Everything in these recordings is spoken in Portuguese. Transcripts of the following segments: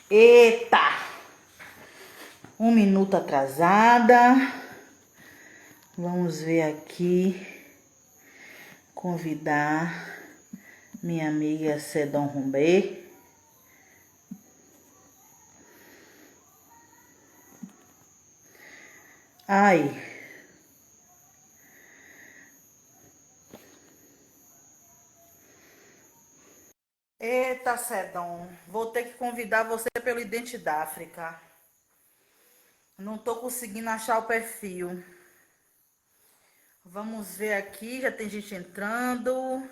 Eita! Um minuto atrasada. Vamos ver aqui. Convidar minha amiga Sedon Rumbê. Ai. Eita, Sedon. Vou ter que convidar você pelo Identidáfrica. Não tô conseguindo achar o perfil. Vamos ver aqui, já tem gente entrando.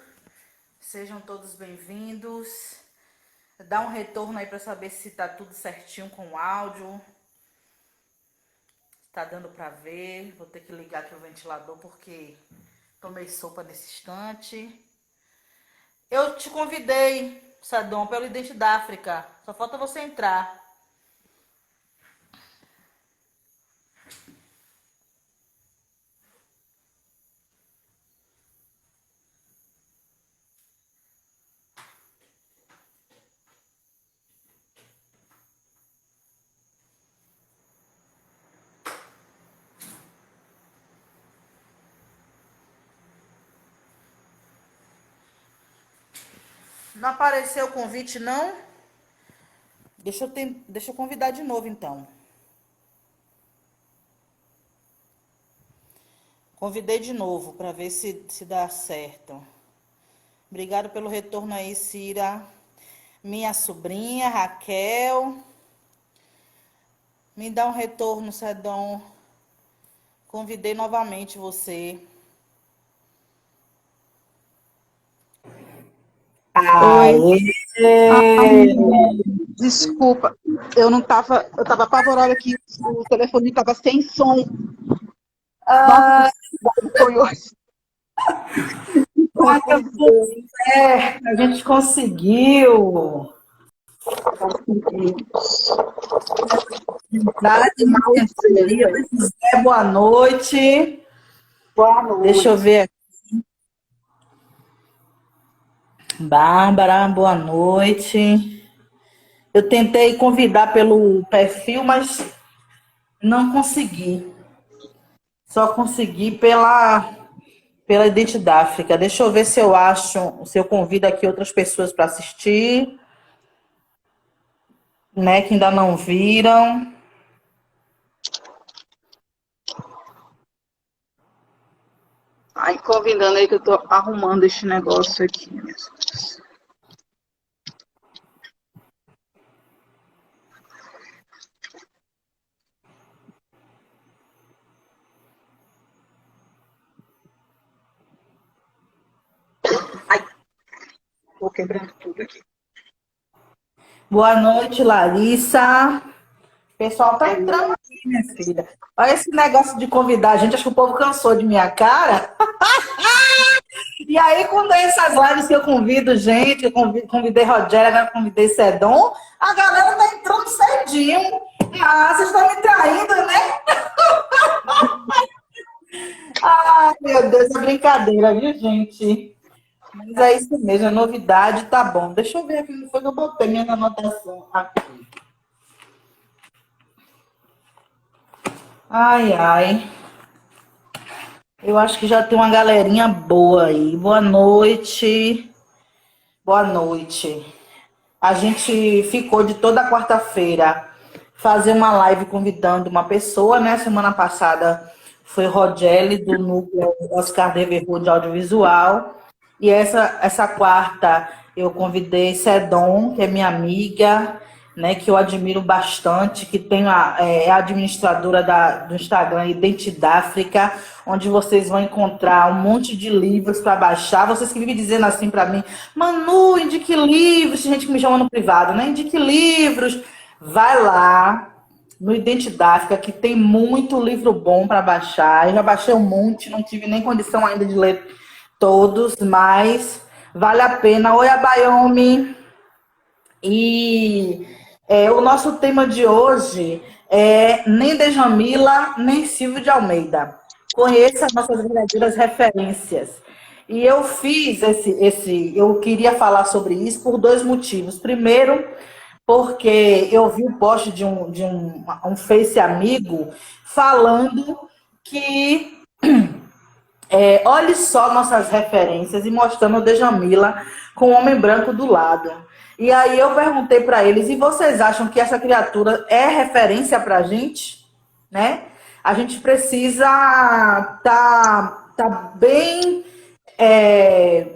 Sejam todos bem-vindos. Dá um retorno aí para saber se tá tudo certinho com o áudio. Tá dando para ver. Vou ter que ligar aqui o ventilador porque tomei sopa nesse instante. Eu te convidei, Sadom, pelo Identidáfrica. Só falta você entrar. Não apareceu o convite, não? Deixa eu convidar de novo, então. Convidei de novo para ver se dá certo. Obrigado pelo retorno aí, Cira. Minha sobrinha, Raquel. Me dá um retorno, Sedom. Convidei novamente você. Oi. Aê! Ai, desculpa, eu tava apavorada aqui, o telefone tava sem som. Nossa, que Ah, foi hoje. deu tudo certo. A gente conseguiu. Verdade, minha filha. José, boa noite. Boa Deixa eu noite. ver aqui. Bárbara, boa noite. Eu tentei convidar pelo perfil, mas não consegui. Só consegui pela Identidáfrica. Deixa eu ver se eu acho, se eu convido aqui outras pessoas para assistir, né, que ainda não viram. Ai, convidando aí que eu tô arrumando este negócio aqui. Ai, tô quebrando tudo aqui. Boa noite, Larissa. O pessoal tá entrando aqui, minha filha. Olha esse negócio de convidar a gente, acho que o povo cansou de minha cara. E aí, quando é essas lives que eu convido gente, convidei Rogério, agora convidei Sedon, a galera tá entrando cedinho. Ah, vocês estão me traindo, né? Ai, meu Deus, é brincadeira, viu, gente? Mas é isso mesmo, é novidade, tá bom. Deixa eu ver aqui, não foi que eu botei minha anotação aqui. Ai, ai. Eu acho que já tem uma galerinha boa aí. Boa noite. Boa noite. A gente ficou de toda quarta-feira fazer uma live convidando uma pessoa, né? Semana passada foi Rogério, do núcleo Oscar Devereux de audiovisual. E essa quarta eu convidei Sedon, que é minha amiga, né? Que eu admiro bastante, que é a administradora do Instagram Identidáfrica, onde vocês vão encontrar um monte de livros para baixar. Vocês que vivem dizendo assim para mim, Manu, indique livros, tem gente que me chama no privado, né? Indique livros. Vai lá no Identidáfrica, que tem muito livro bom para baixar. Eu já baixei um monte, não tive nem condição ainda de ler todos, mas vale a pena. Oi, Abayomi. E o nosso tema de hoje é nem Djamila, nem Silvio de Almeida. Conheça as nossas verdadeiras referências. E eu fiz eu queria falar sobre isso por dois motivos. Primeiro, porque eu vi o post de um Face amigo falando que olhe só nossas referências e mostrando o Djamila com o homem branco do lado. E aí eu perguntei para eles, e vocês acham que essa criatura é referência para a gente? Né? A gente precisa tá bem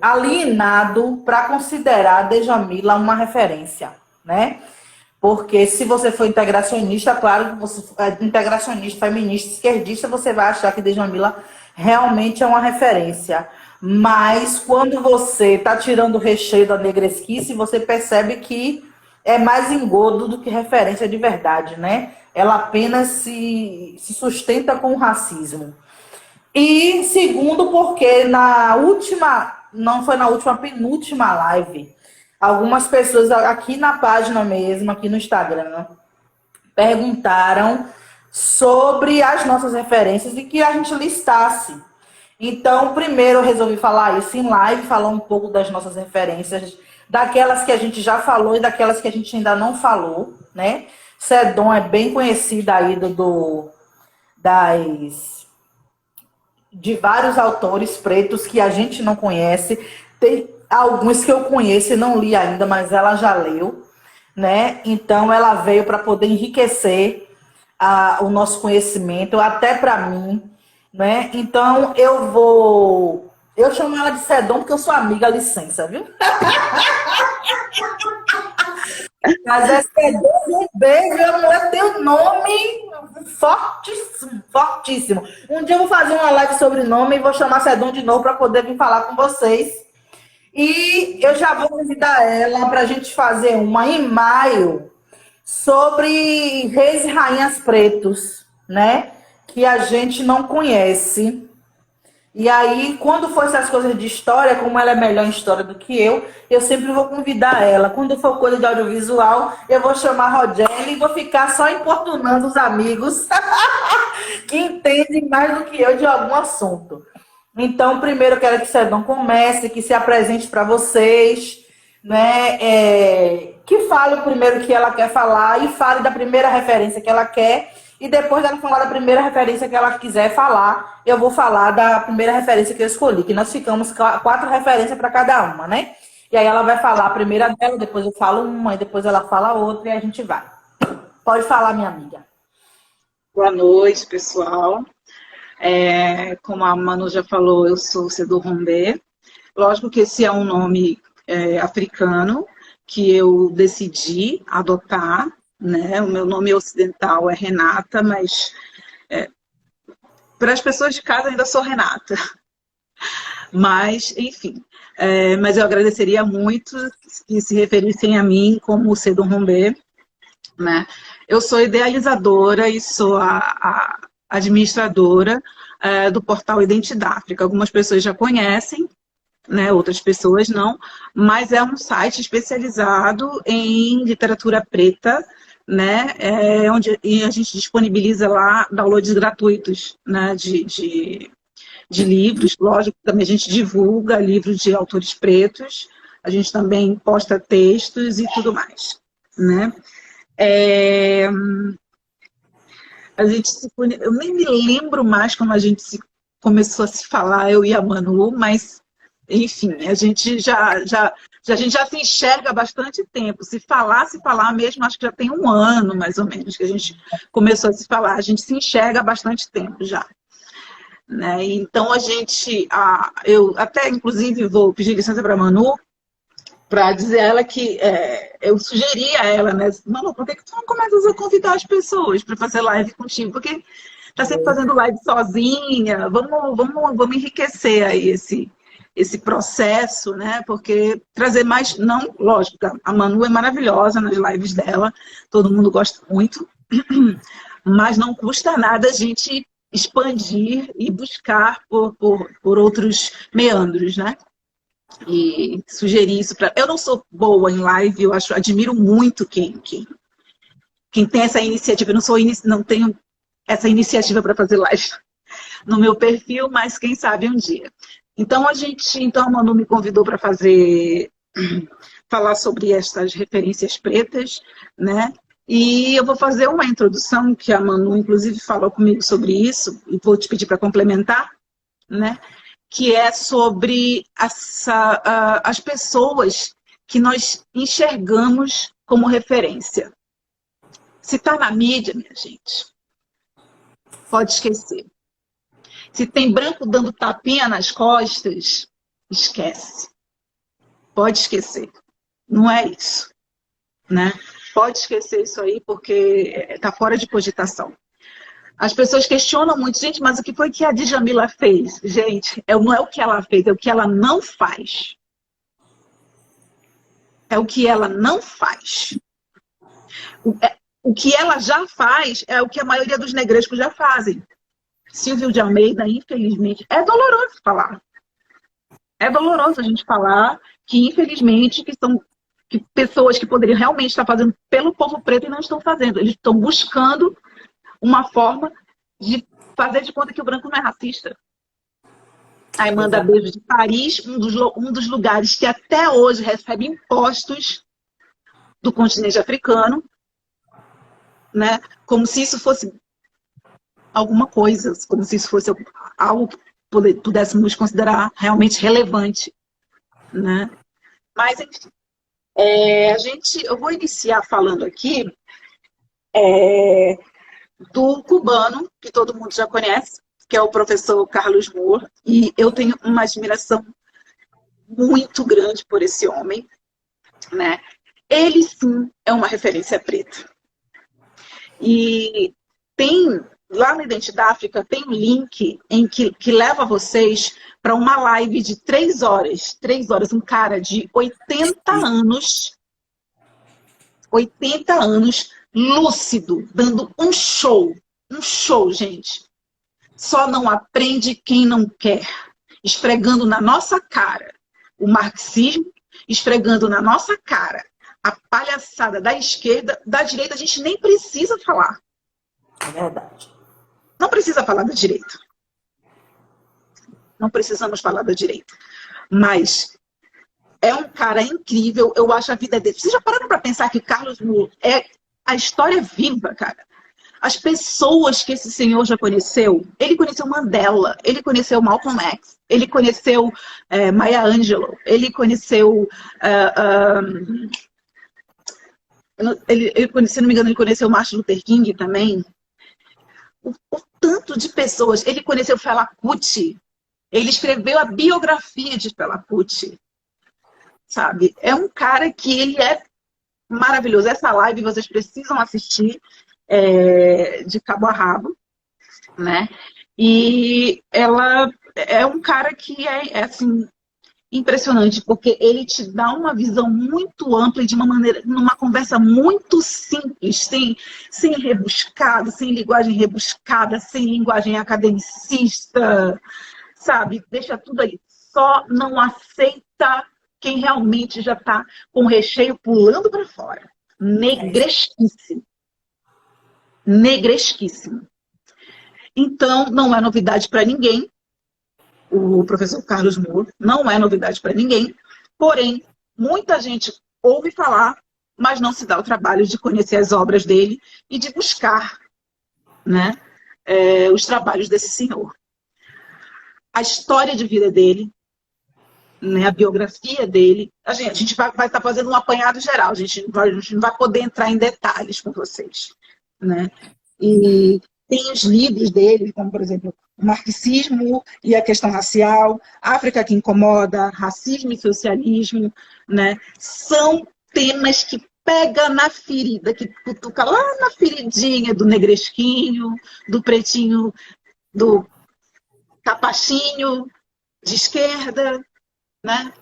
alienado para considerar a Djamila uma referência, né? Porque se você for integracionista, claro que você é integracionista, feminista, esquerdista, você vai achar que Djamila realmente é uma referência. Mas quando você está tirando o recheio da negresquice, você percebe que é mais engodo do que referência de verdade, né? Ela apenas se sustenta com o racismo. E segundo, porque na última, não foi na última, penúltima live, algumas pessoas aqui na página mesmo, aqui no Instagram, perguntaram sobre as nossas referências e que a gente listasse. Então, primeiro eu resolvi falar isso em live, falar um pouco das nossas referências, daquelas que a gente já falou e daquelas que a gente ainda não falou, né? Sedon é bem conhecida aí de vários autores pretos que a gente não conhece. Tem alguns que eu conheço e não li ainda, mas ela já leu, né? Então ela veio para poder enriquecer o nosso conhecimento, até para mim, né? Então eu chamo ela de Sedon porque eu sou amiga, licença, viu? Mas é Sedon, um beijo, a mulher tem um nome fortíssimo, fortíssimo. Um dia eu vou fazer uma live sobre nome e vou chamar Sedon de novo para poder vir falar com vocês. E eu já vou convidar ela para a gente fazer uma em maio sobre reis e rainhas pretos, né? Que a gente não conhece. E aí, quando for essas coisas de história, como ela é melhor em história do que eu sempre vou convidar ela. Quando for coisa de audiovisual, eu vou chamar a Rogélia e vou ficar só importunando os amigos que entendem mais do que eu de algum assunto. Então, primeiro eu quero que Sedon comece, que se apresente para vocês, né? Que fale o primeiro que ela quer falar e fale da primeira referência que ela quer. E depois dela falar da primeira referência que ela quiser falar, eu vou falar da primeira referência que eu escolhi, que nós ficamos 4 referências para cada uma, né? E aí ela vai falar a primeira dela, depois eu falo uma, e depois ela fala outra, e a gente vai. Pode falar, minha amiga. Boa noite, pessoal. Como a Manu já falou, eu sou Sedon Rombé. Lógico que esse é um nome africano que eu decidi adotar, né? O meu nome ocidental é Renata, mas para as pessoas de casa ainda sou Renata. Mas, enfim, mas eu agradeceria muito que se referissem a mim como Sedon Rombé, né? Eu sou idealizadora e sou a administradora do portal Identidáfrica. Algumas pessoas já conhecem, né? Outras pessoas não, mas é um site especializado em literatura preta, né? Onde a gente disponibiliza lá downloads gratuitos, né? de livros. Lógico, também a gente divulga livros de autores pretos, a gente também posta textos e tudo mais, né? Eu nem me lembro mais como a gente começou a se falar, eu e a Manu, mas, enfim, a gente a gente já se enxerga há bastante tempo. Se falar mesmo, acho que já tem um ano, mais ou menos, que a gente começou a se falar. A gente se enxerga há bastante tempo já. Né? Então, eu até, inclusive, vou pedir licença para a Manu, para dizer a ela que eu sugeri a ela, né? Manu, por que tu não começa a convidar as pessoas para fazer live contigo? Porque tá sempre fazendo live sozinha, vamos enriquecer aí esse processo, né? Porque trazer mais, não, lógico, a Manu é maravilhosa nas lives dela, todo mundo gosta muito, mas não custa nada a gente expandir e buscar por outros meandros, né? E sugerir isso para... Eu não sou boa em live, eu admiro muito quem tem essa iniciativa. Eu não tenho essa iniciativa para fazer live no meu perfil, mas quem sabe um dia. Então a Manu me convidou para fazer falar sobre essas referências pretas, né? E eu vou fazer uma introdução, que a Manu, inclusive, falou comigo sobre isso, e vou te pedir para complementar, né? Que é sobre as pessoas que nós enxergamos como referência. Se está na mídia, minha gente, pode esquecer. Se tem branco dando tapinha nas costas, esquece. Pode esquecer. Não é isso, né? Pode esquecer isso aí, porque está fora de cogitação. As pessoas questionam muito, gente, mas o que foi que a Djamila fez? Gente, não é o que ela fez, é o que ela não faz. É o que ela não faz. O que ela já faz é o que a maioria dos negrescos já fazem. Silvio de Almeida, infelizmente, é doloroso falar. É doloroso a gente falar que, infelizmente, que pessoas que poderiam realmente estar fazendo pelo povo preto e não estão fazendo. Eles estão buscando uma forma de fazer de conta que o branco não é racista. Aí manda beijo de Paris, um dos lugares que até hoje recebe impostos do continente africano, né? Como se isso fosse alguma coisa, como se isso fosse algo que pudéssemos considerar realmente relevante, né? Mas, enfim, eu vou iniciar falando aqui do cubano, que todo mundo já conhece, que é o professor Carlos Moore, e eu tenho uma admiração muito grande por esse homem, né? Ele, sim, é uma referência preta. E tem, lá no Identidade África, tem um link que leva vocês para uma live de 3 horas. 3 horas, um cara de 80 anos, lúcido, dando um show, gente. Só não aprende quem não quer, esfregando na nossa cara o marxismo, esfregando na nossa cara a palhaçada da esquerda, da direita, a gente nem precisa falar. É verdade. Não precisa falar da direita. Não precisamos falar da direita. Mas é um cara incrível, eu acho a vida dele. Vocês já pararam para pensar que Carlos Moore é a história viva, cara? As pessoas que esse senhor já conheceu, ele conheceu Mandela, ele conheceu Malcolm X, ele conheceu Maya Angelou, ele conheceu... se não me engano, ele conheceu Martin Luther King também. O tanto de pessoas... Ele conheceu Fela Kuti, ele escreveu a biografia de Fela Kuti, sabe? É um cara que ele é maravilhoso. Essa live vocês precisam assistir, de cabo a rabo, né? E ela é um cara que é assim, impressionante, porque ele te dá uma visão muito ampla e de uma maneira, numa conversa muito simples, sem rebuscado, sem linguagem rebuscada, sem linguagem academicista, sabe? Deixa tudo aí. Só não aceita quem realmente já está com o recheio pulando para fora. Negresquíssimo. Negresquíssimo. Então, não é novidade para ninguém. O professor Carlos Moore não é novidade para ninguém. Porém, muita gente ouve falar, mas não se dá o trabalho de conhecer as obras dele e de buscar, né, os trabalhos desse senhor. A história de vida dele, né, a biografia dele, a gente vai estar fazendo um apanhado geral, a gente não vai poder entrar em detalhes com vocês, né? E tem os livros dele, como, por exemplo, o Marxismo e a Questão Racial, África que Incomoda, Racismo e Socialismo, né? São temas que pega na ferida, que cutuca lá na feridinha do negresquinho, do pretinho, do capachinho de esquerda, né?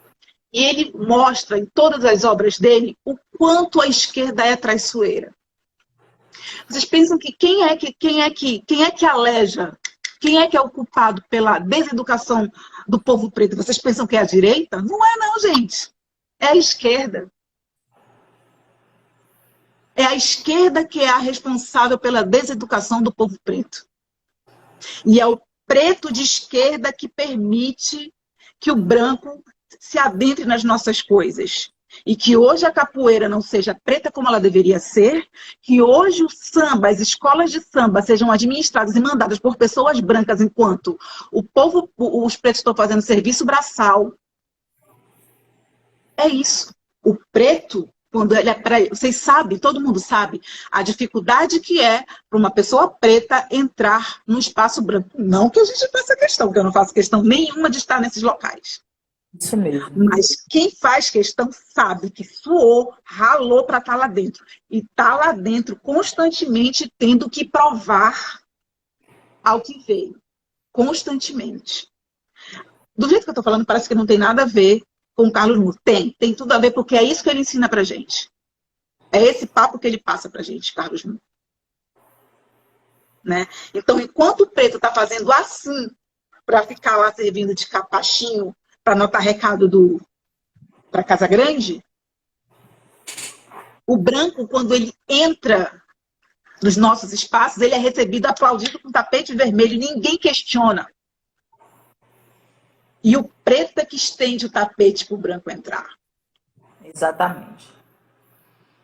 E ele mostra em todas as obras dele o quanto a esquerda é traiçoeira. Vocês pensam que quem é que aleja, quem é que é o culpado pela deseducação do povo preto? Vocês pensam que é a direita? Não é não, gente. É a esquerda. É a esquerda que é a responsável pela deseducação do povo preto. E é o preto de esquerda que permite que o branco se adentre nas nossas coisas. E que hoje a capoeira não seja preta como ela deveria ser, que hoje o samba, as escolas de samba sejam administradas e mandadas por pessoas brancas, enquanto o povo, os pretos estão fazendo serviço braçal. É isso. O preto, quando ele é vocês sabem, todo mundo sabe, a dificuldade que é para uma pessoa preta entrar no espaço branco. Não que a gente faça questão, que eu não faço questão nenhuma de estar nesses locais. Isso mesmo. Mas quem faz questão sabe que suou, ralou para estar lá dentro. E está lá dentro constantemente tendo que provar ao que veio. Constantemente. Do jeito que eu estou falando, parece que não tem nada a ver com o Carlos Moore. Tem tudo a ver, porque é isso que ele ensina pra gente. É esse papo que ele passa pra gente, Carlos Moore. Né? Então, enquanto o preto está fazendo assim, para ficar lá servindo de capachinho, para anotar recado para Casa Grande, o branco, quando ele entra nos nossos espaços, ele é recebido, aplaudido com tapete vermelho, ninguém questiona. E o preto é que estende o tapete para o branco entrar. Exatamente.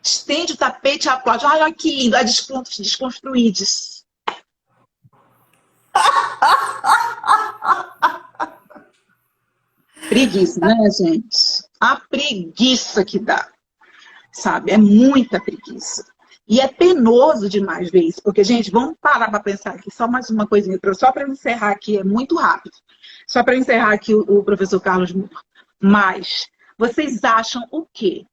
Estende o tapete e aplaude. Ai, olha que lindo, é desconstruídos. Preguiça, né, gente? A preguiça que dá, sabe? É muita preguiça. E é penoso demais ver isso, porque, gente, vamos parar para pensar aqui, só mais uma coisinha, só para encerrar aqui, é muito rápido. Só para encerrar aqui o professor Carlos Moore. Mas, vocês acham o quê?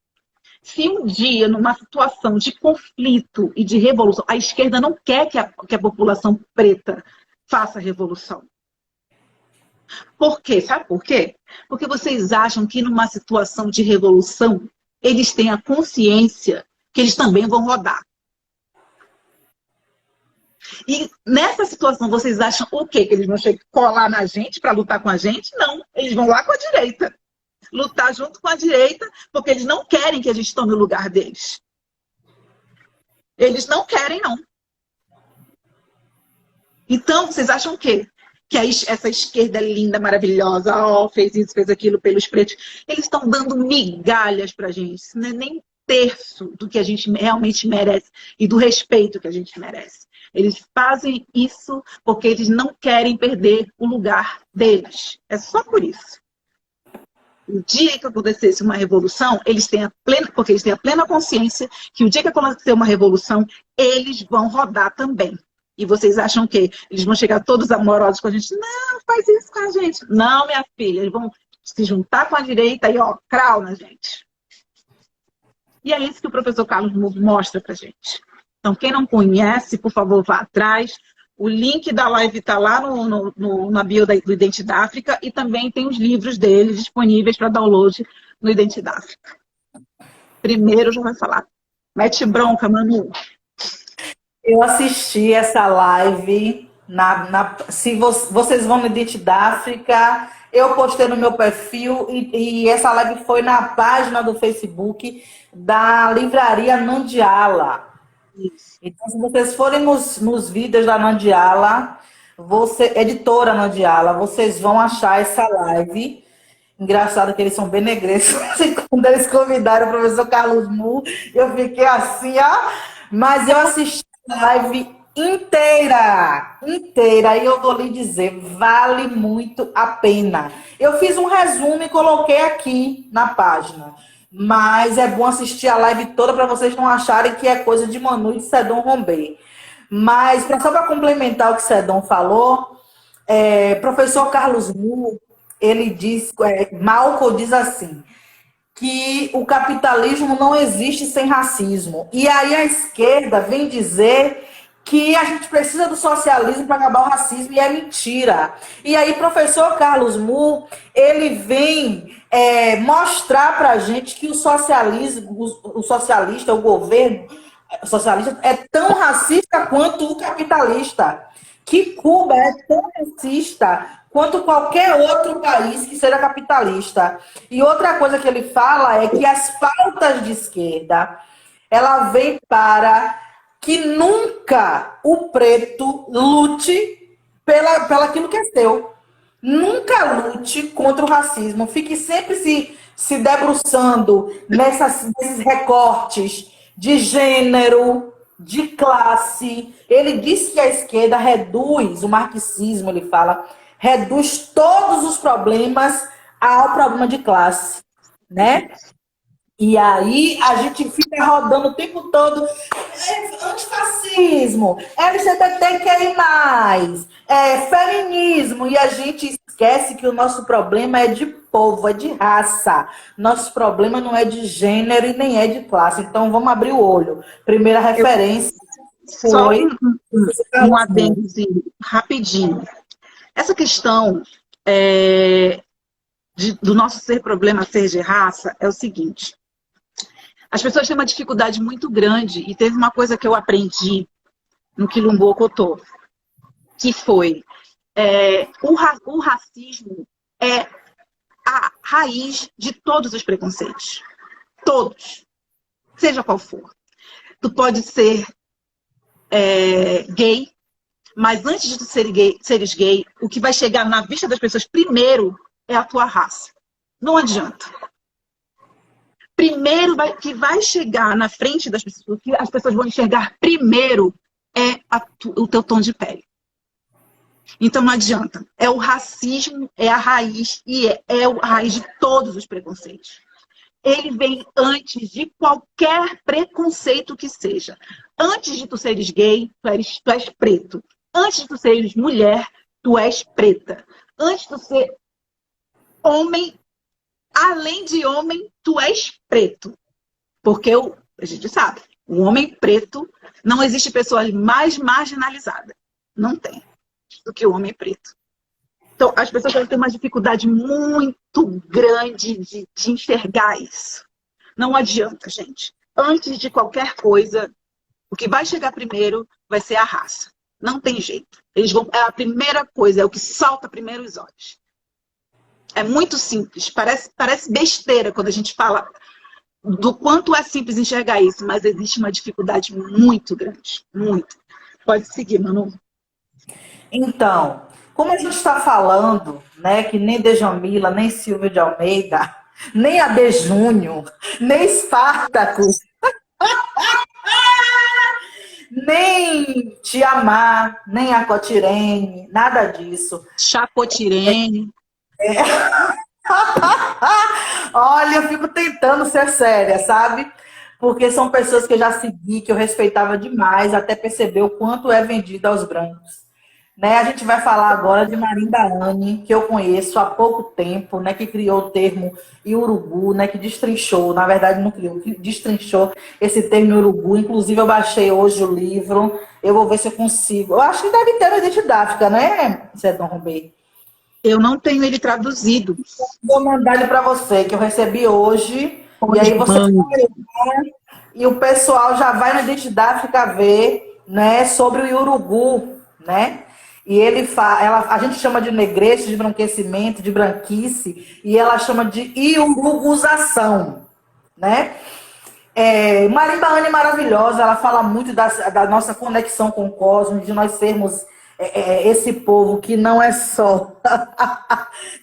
Se um dia, numa situação de conflito e de revolução, a esquerda não quer que a população preta faça revolução. Por quê? Sabe por quê? Porque vocês acham que numa situação de revolução, eles têm a consciência que eles também vão rodar. E nessa situação, vocês acham o quê? Que eles vão colar na gente para lutar com a gente? Não, eles vão lá com a direita. Lutar junto com a direita, porque eles não querem que a gente tome o lugar deles. Eles não querem, não. Então, vocês acham o quê? Que essa esquerda linda, maravilhosa, fez isso, fez aquilo pelos pretos. Eles estão dando migalhas pra gente. Isso não é nem um terço do que a gente realmente merece e do respeito que a gente merece. Eles fazem isso porque eles não querem perder o lugar deles. É só por isso. O dia que acontecesse uma revolução, porque eles têm a plena consciência que o dia que acontecer uma revolução, eles vão rodar também. E vocês acham que eles vão chegar todos amorosos com a gente? Não, faz isso com a gente. Não, minha filha, eles vão se juntar com a direita e, crau na gente. E é isso que o professor Carlos Moore mostra pra gente. Então, quem não conhece, por favor, vá atrás. O link da live está lá na bio do Identidáfrica e também tem os livros dele disponíveis para download no Identidáfrica. Primeiro já vai falar. Mete bronca, Manu. Eu assisti essa live, se vocês vão no Identidáfrica, eu postei no meu perfil e essa live foi na página do Facebook da Livraria Nandiala. Isso. Então, se vocês forem nos vídeos da Nandiala, editora Nandiala, vocês vão achar essa live. Engraçado que eles são bem negrescos. Quando eles convidaram o professor Carlos Moore, eu fiquei assim, mas eu assisti a live inteira, e eu vou lhe dizer, vale muito a pena. Eu fiz um resumo e coloquei aqui na página. Mas é bom assistir a live toda para vocês não acharem que é coisa de Manu e de Sedon Rombé. Mas, só para complementar o que Sedon falou, professor Carlos Moore, ele diz, Malcolm diz assim, que o capitalismo não existe sem racismo. E aí a esquerda vem dizer que a gente precisa do socialismo para acabar o racismo, e é mentira. E aí professor Carlos Moore, ele vem mostrar para a gente que o socialismo, o socialista, o governo socialista é tão racista quanto o capitalista. Que Cuba é tão racista quanto qualquer outro país que seja capitalista. E outra coisa que ele fala é que as pautas de esquerda, ela vem para que nunca o preto lute pela aquilo que é seu. Nunca lute contra o racismo. Fique sempre se debruçando nesses recortes de gênero, de classe. Ele diz que a esquerda reduz, o marxismo, ele fala, reduz todos os problemas ao problema de classe, né? E aí a gente fica rodando o tempo todo antifascismo, LGBTQI+, feminismo, e a gente esquece que o nosso problema é de povo, é de raça. Nosso problema não é de gênero e nem é de classe. Então vamos abrir o olho. Primeira referência Só foi... um adendo rapidinho. Essa questão do nosso ser problema ser de raça é o seguinte. As pessoas têm uma dificuldade muito grande, e teve uma coisa que eu aprendi no Quilombo Ocotô, que foi o racismo é a raiz de todos os preconceitos. Todos. Seja qual for. Tu pode ser gay, mas antes de tu seres gay, o que vai chegar na vista das pessoas primeiro é a tua raça. Não adianta. Primeiro que vai chegar na frente das pessoas, o que as pessoas vão enxergar primeiro é o teu tom de pele. Então não adianta. É o racismo, é a raiz, e é a raiz de todos os preconceitos. Ele vem antes de qualquer preconceito que seja. Antes de tu seres gay, tu és preto. Antes de tu seres mulher, tu és preta. Antes de tu ser homem, além de homem, tu és preto. Porque a gente sabe, o homem preto, não existe pessoa mais marginalizada. Não tem. Do que o homem preto. Então, as pessoas têm uma dificuldade muito grande de enxergar isso. Não adianta, gente. Antes de qualquer coisa, o que vai chegar primeiro vai ser a raça. Não tem jeito. É a primeira coisa, é o que salta primeiro os olhos. É muito simples. Parece besteira quando a gente fala do quanto é simples enxergar isso, mas existe uma dificuldade muito grande. Muito. Pode seguir, Manu. Então, como a gente está falando, né, que nem Djamila, nem Silvio de Almeida, nem AD Júnior, nem Espartacus, nem Tiamar, nem Acotirene, nada disso. Chapotirene. Olha, eu fico tentando ser séria, sabe? Porque são pessoas que eu já segui, que eu respeitava demais, até perceber o quanto é vendido aos brancos. Né, a gente vai falar agora de Marinda Anne, que eu conheço há pouco tempo, né, que criou o termo Iurubu, né, que destrinchou, na verdade não criou, que destrinchou esse termo Iurubu. Inclusive eu baixei hoje o livro, eu vou ver se eu consigo. Eu acho que deve ter uma didática, né, Cedon Rubê? Eu não tenho ele traduzido. Vou mandar ele para você, que eu recebi hoje, e aí você vai, e o pessoal já vai na didática ver, né, sobre o Iurubu, né? E ele a gente chama de negresse, de embranquecimento, de branquice, e ela chama de iuruguzação, né? Marinda Anne é maravilhosa, ela fala muito da nossa conexão com o cosmos, de nós sermos esse povo que não é só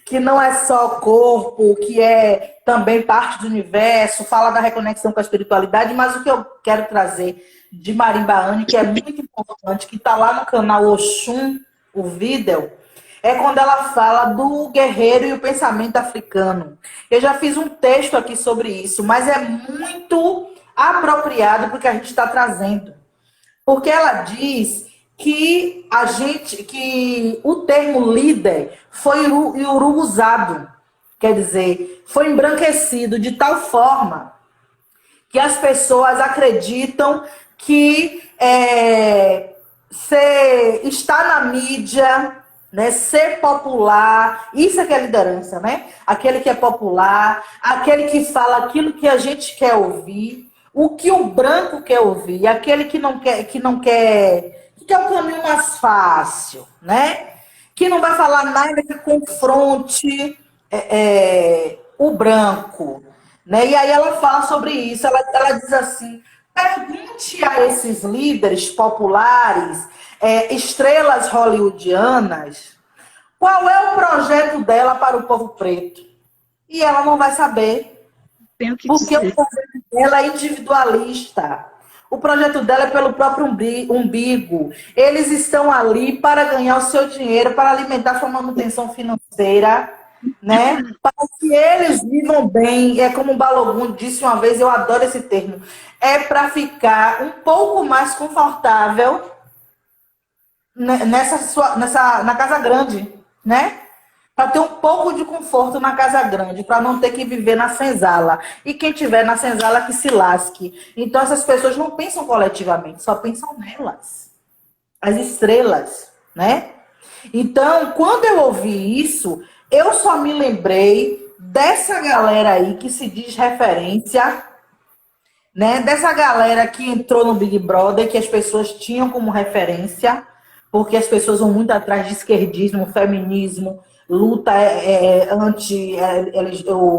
que não é só corpo, que é também parte do universo, fala da reconexão com a espiritualidade, mas o que eu quero trazer de Marinda Anne, que é muito importante, que está lá no canal Oxum, o vídeo, é quando ela fala do guerreiro e o pensamento africano. Eu já fiz um texto aqui sobre isso, mas é muito apropriado porque a gente está trazendo. Porque ela diz que que o termo líder foi urubuzado, quer dizer, foi embranquecido de tal forma que as pessoas acreditam que estar na mídia, né, ser popular, isso é que é liderança, né? Aquele que é popular, aquele que fala aquilo que a gente quer ouvir, o que o branco quer ouvir, aquele que quer o caminho mais fácil, né? Que não vai falar nada que confronte o branco, né? E aí ela fala sobre isso, ela diz assim: pergunte a esses líderes populares, estrelas hollywoodianas, Qual é o projeto dela para o povo preto? E ela não vai saber. Tenho que Porque o dizer. projeto dela é individualista. O projeto dela é pelo próprio umbigo. Eles estão ali para ganhar o seu dinheiro, para alimentar sua manutenção financeira, né? Para que eles vivam bem. É como o Balogun disse uma vez, eu adoro esse termo. É para ficar um pouco mais confortável na casa grande, né? Para ter um pouco de conforto na casa grande, para não ter que viver na senzala. E quem tiver na senzala que se lasque. Então essas pessoas não pensam coletivamente, só pensam nelas. As estrelas, né? Então, quando eu ouvi isso, eu só me lembrei dessa galera aí que se diz referência, né? Dessa galera que entrou no Big Brother, que as pessoas tinham como referência, porque as pessoas vão muito atrás de esquerdismo, feminismo, luta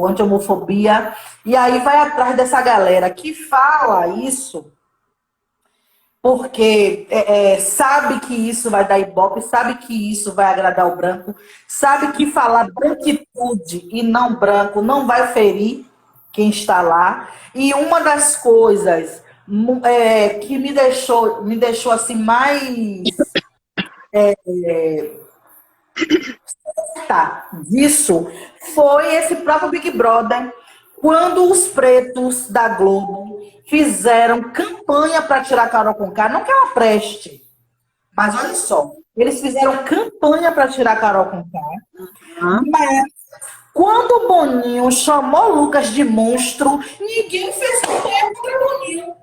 anti-homofobia, e aí vai atrás dessa galera que fala isso porque sabe que isso vai dar ibope, sabe que isso vai agradar o branco, sabe que falar branquitude e não branco não vai ferir quem está lá. E uma das coisas que me deixou assim mais disso foi esse próprio Big Brother, quando os pretos da Globo fizeram campanha para tirar Carol Conká, não que ela preste, mas olha só, eles fizeram campanha para tirar Carol Conká, mas quando o Boninho chamou Lucas de monstro, ninguém fez campanha contra o Boninho.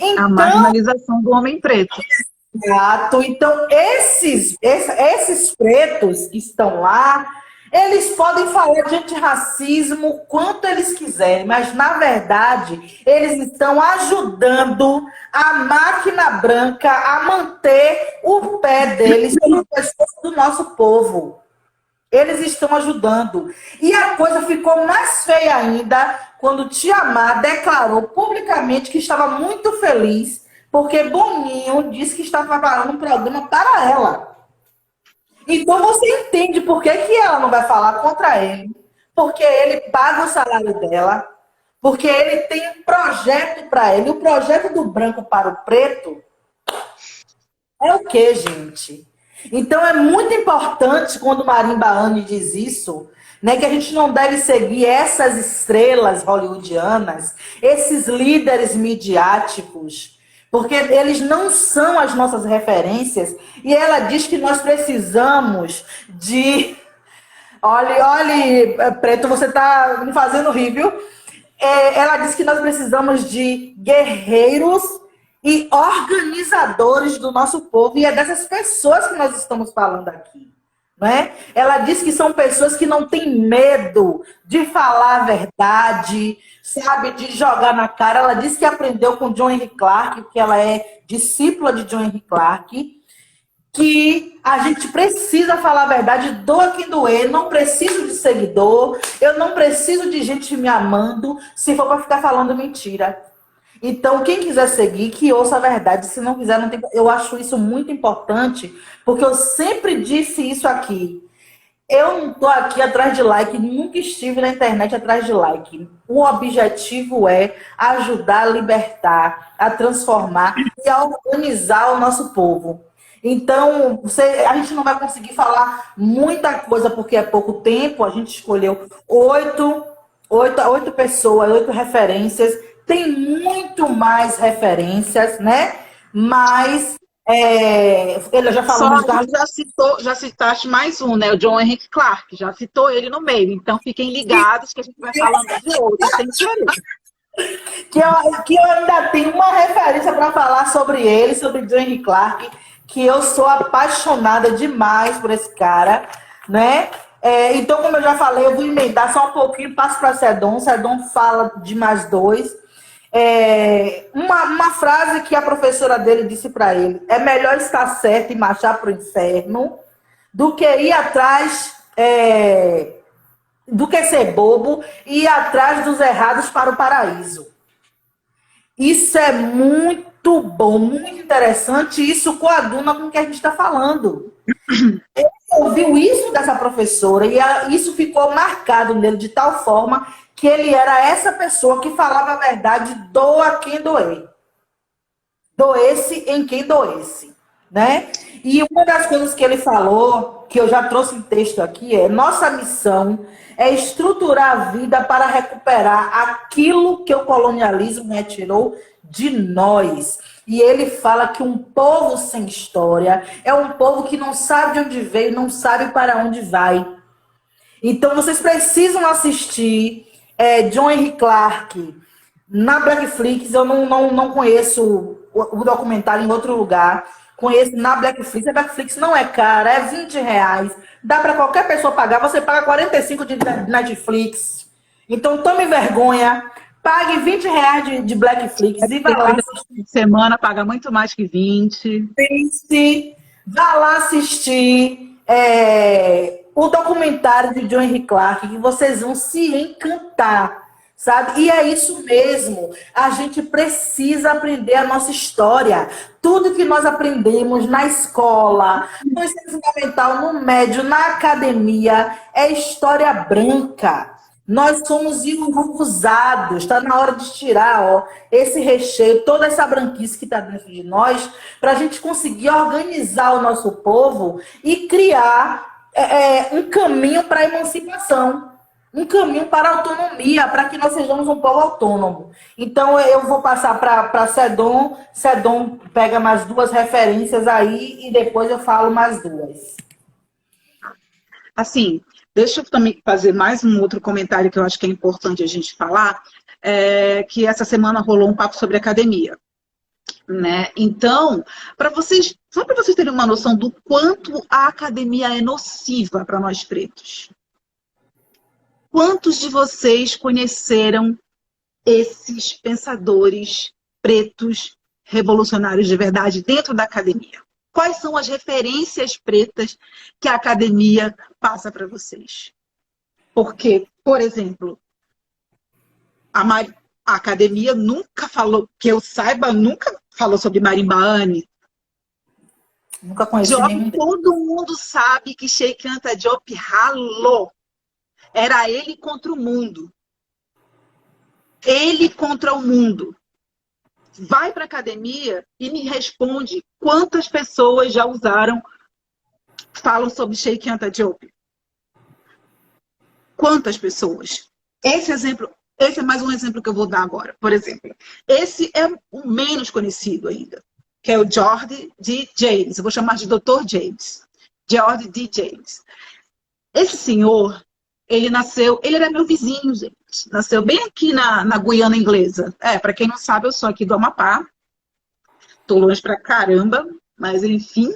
A Então, marginalização do homem preto. exato. Então, esses pretos que estão lá, eles podem falar de antirracismo quanto eles quiserem, mas, na verdade, eles estão ajudando a máquina branca a manter o pé deles no pescoço do nosso povo. Eles estão ajudando. E a coisa ficou mais feia ainda quando Tiamá declarou publicamente que estava muito feliz porque Boninho disse que estava preparando um programa para ela. Então você entende por que ela não vai falar contra ele. Porque ele paga o salário dela. Porque ele tem um projeto para ele. O projeto do branco para o preto é o quê, gente? Então é muito importante quando Marimba Anne diz isso, né, que a gente não deve seguir essas estrelas hollywoodianas, esses líderes midiáticos, porque eles não são as nossas referências. E ela diz que nós precisamos de... Olhe, Preto, você está me fazendo rir, viu? Ela diz que nós precisamos de guerreiros e organizadores do nosso povo, e é dessas pessoas que nós estamos falando aqui, né? Ela diz que são pessoas que não têm medo de falar a verdade, sabe, de jogar na cara. Ela diz que aprendeu com John Henry Clarke, que ela é discípula de John Henry Clarke, que a gente precisa falar a verdade, doa quem doer, não preciso de seguidor, eu não preciso de gente me amando, se for para ficar falando mentira. Então, quem quiser seguir, que ouça a verdade. Se não quiser, não tem... Eu acho isso muito importante, porque eu sempre disse isso aqui. Eu não estou aqui atrás de like, nunca estive na internet atrás de like. O objetivo é ajudar a libertar, a transformar e a organizar o nosso povo. Então, a gente não vai conseguir falar muita coisa, porque é pouco tempo. A gente escolheu oito pessoas, 8 referências. Tem muito mais referências, né? Mas ele já falou de Carlos. Já citaste mais um, né? O John Henry Clarke, já citou ele no meio. Então fiquem ligados que a gente vai falando de outros, sem querer. Que eu ainda tenho uma referência para falar sobre ele, sobre John Henry Clarke, que eu sou apaixonada demais por esse cara, né? Então, como eu já falei, eu vou emendar só um pouquinho, passo para Sedon. Sedon fala de mais 2. Uma frase que a professora dele disse para ele: é melhor estar certo e marchar para o inferno do que ir atrás, do que ser bobo e ir atrás dos errados para o paraíso. Isso é muito bom, muito interessante. Isso coaduna com o que a gente está falando. ouviu isso dessa professora e isso ficou marcado nele de tal forma que ele era essa pessoa que falava a verdade, doa quem doer. Doesse em quem doesse, né? E uma das coisas que ele falou, que eu já trouxe em texto aqui, é: nossa missão é estruturar a vida para recuperar aquilo que o colonialismo retirou de nós. E ele fala que um povo sem história é um povo que não sabe de onde veio, não sabe para onde vai. Então vocês precisam assistir John Henry Clarke na Blackflix. Eu não conheço o documentário em outro lugar. Conheço na Blackflix. A Blackflix não é cara, é R$ 20. Dá para qualquer pessoa pagar. Você paga 45 de Netflix. Então tome vergonha. Pague R$ 20 de Blackflix e vá lá assistir. Semana paga muito mais que 20. Vá lá assistir o documentário de John Henry Clarke, que vocês vão se encantar. Sabe? E é isso mesmo. A gente precisa aprender a nossa história. Tudo que nós aprendemos na escola, no ensino fundamental, no médio, na academia, é história branca. Nós somos usados. Está na hora de tirar esse recheio, toda essa branquice que está dentro de nós, para a gente conseguir organizar o nosso povo e criar um caminho para a emancipação. Um caminho para a autonomia, para que nós sejamos um povo autônomo. Então, eu vou passar para Sedom. Sedom pega mais 2 referências aí e depois eu falo mais 2. Assim, deixa eu também fazer mais um outro comentário que eu acho que é importante a gente falar, que essa semana rolou um papo sobre academia. Né? Então, só para vocês terem uma noção do quanto a academia é nociva para nós pretos. Quantos de vocês conheceram esses pensadores pretos revolucionários de verdade dentro da academia? Quais são as referências pretas que a academia passa para vocês? Porque, por exemplo, a academia nunca falou, que eu saiba, nunca falou sobre Marimbaane. Nunca conheci Diop, nenhum. todo mundo sabe que Cheikh Anta Diop ralou. Era ele contra o mundo. Ele contra o mundo. Vai para a academia e me responde quantas pessoas já falam sobre Cheikh Anta Diop. Quantas pessoas? Esse é mais um exemplo que eu vou dar agora. Por exemplo, esse é o menos conhecido ainda, que é o George D. James. Eu vou chamar de Dr. James. George D. James. Esse senhor, ele era meu vizinho, gente. Nasceu bem aqui na Guiana Inglesa. Para quem não sabe, eu sou aqui do Amapá. Tô longe pra caramba, mas enfim.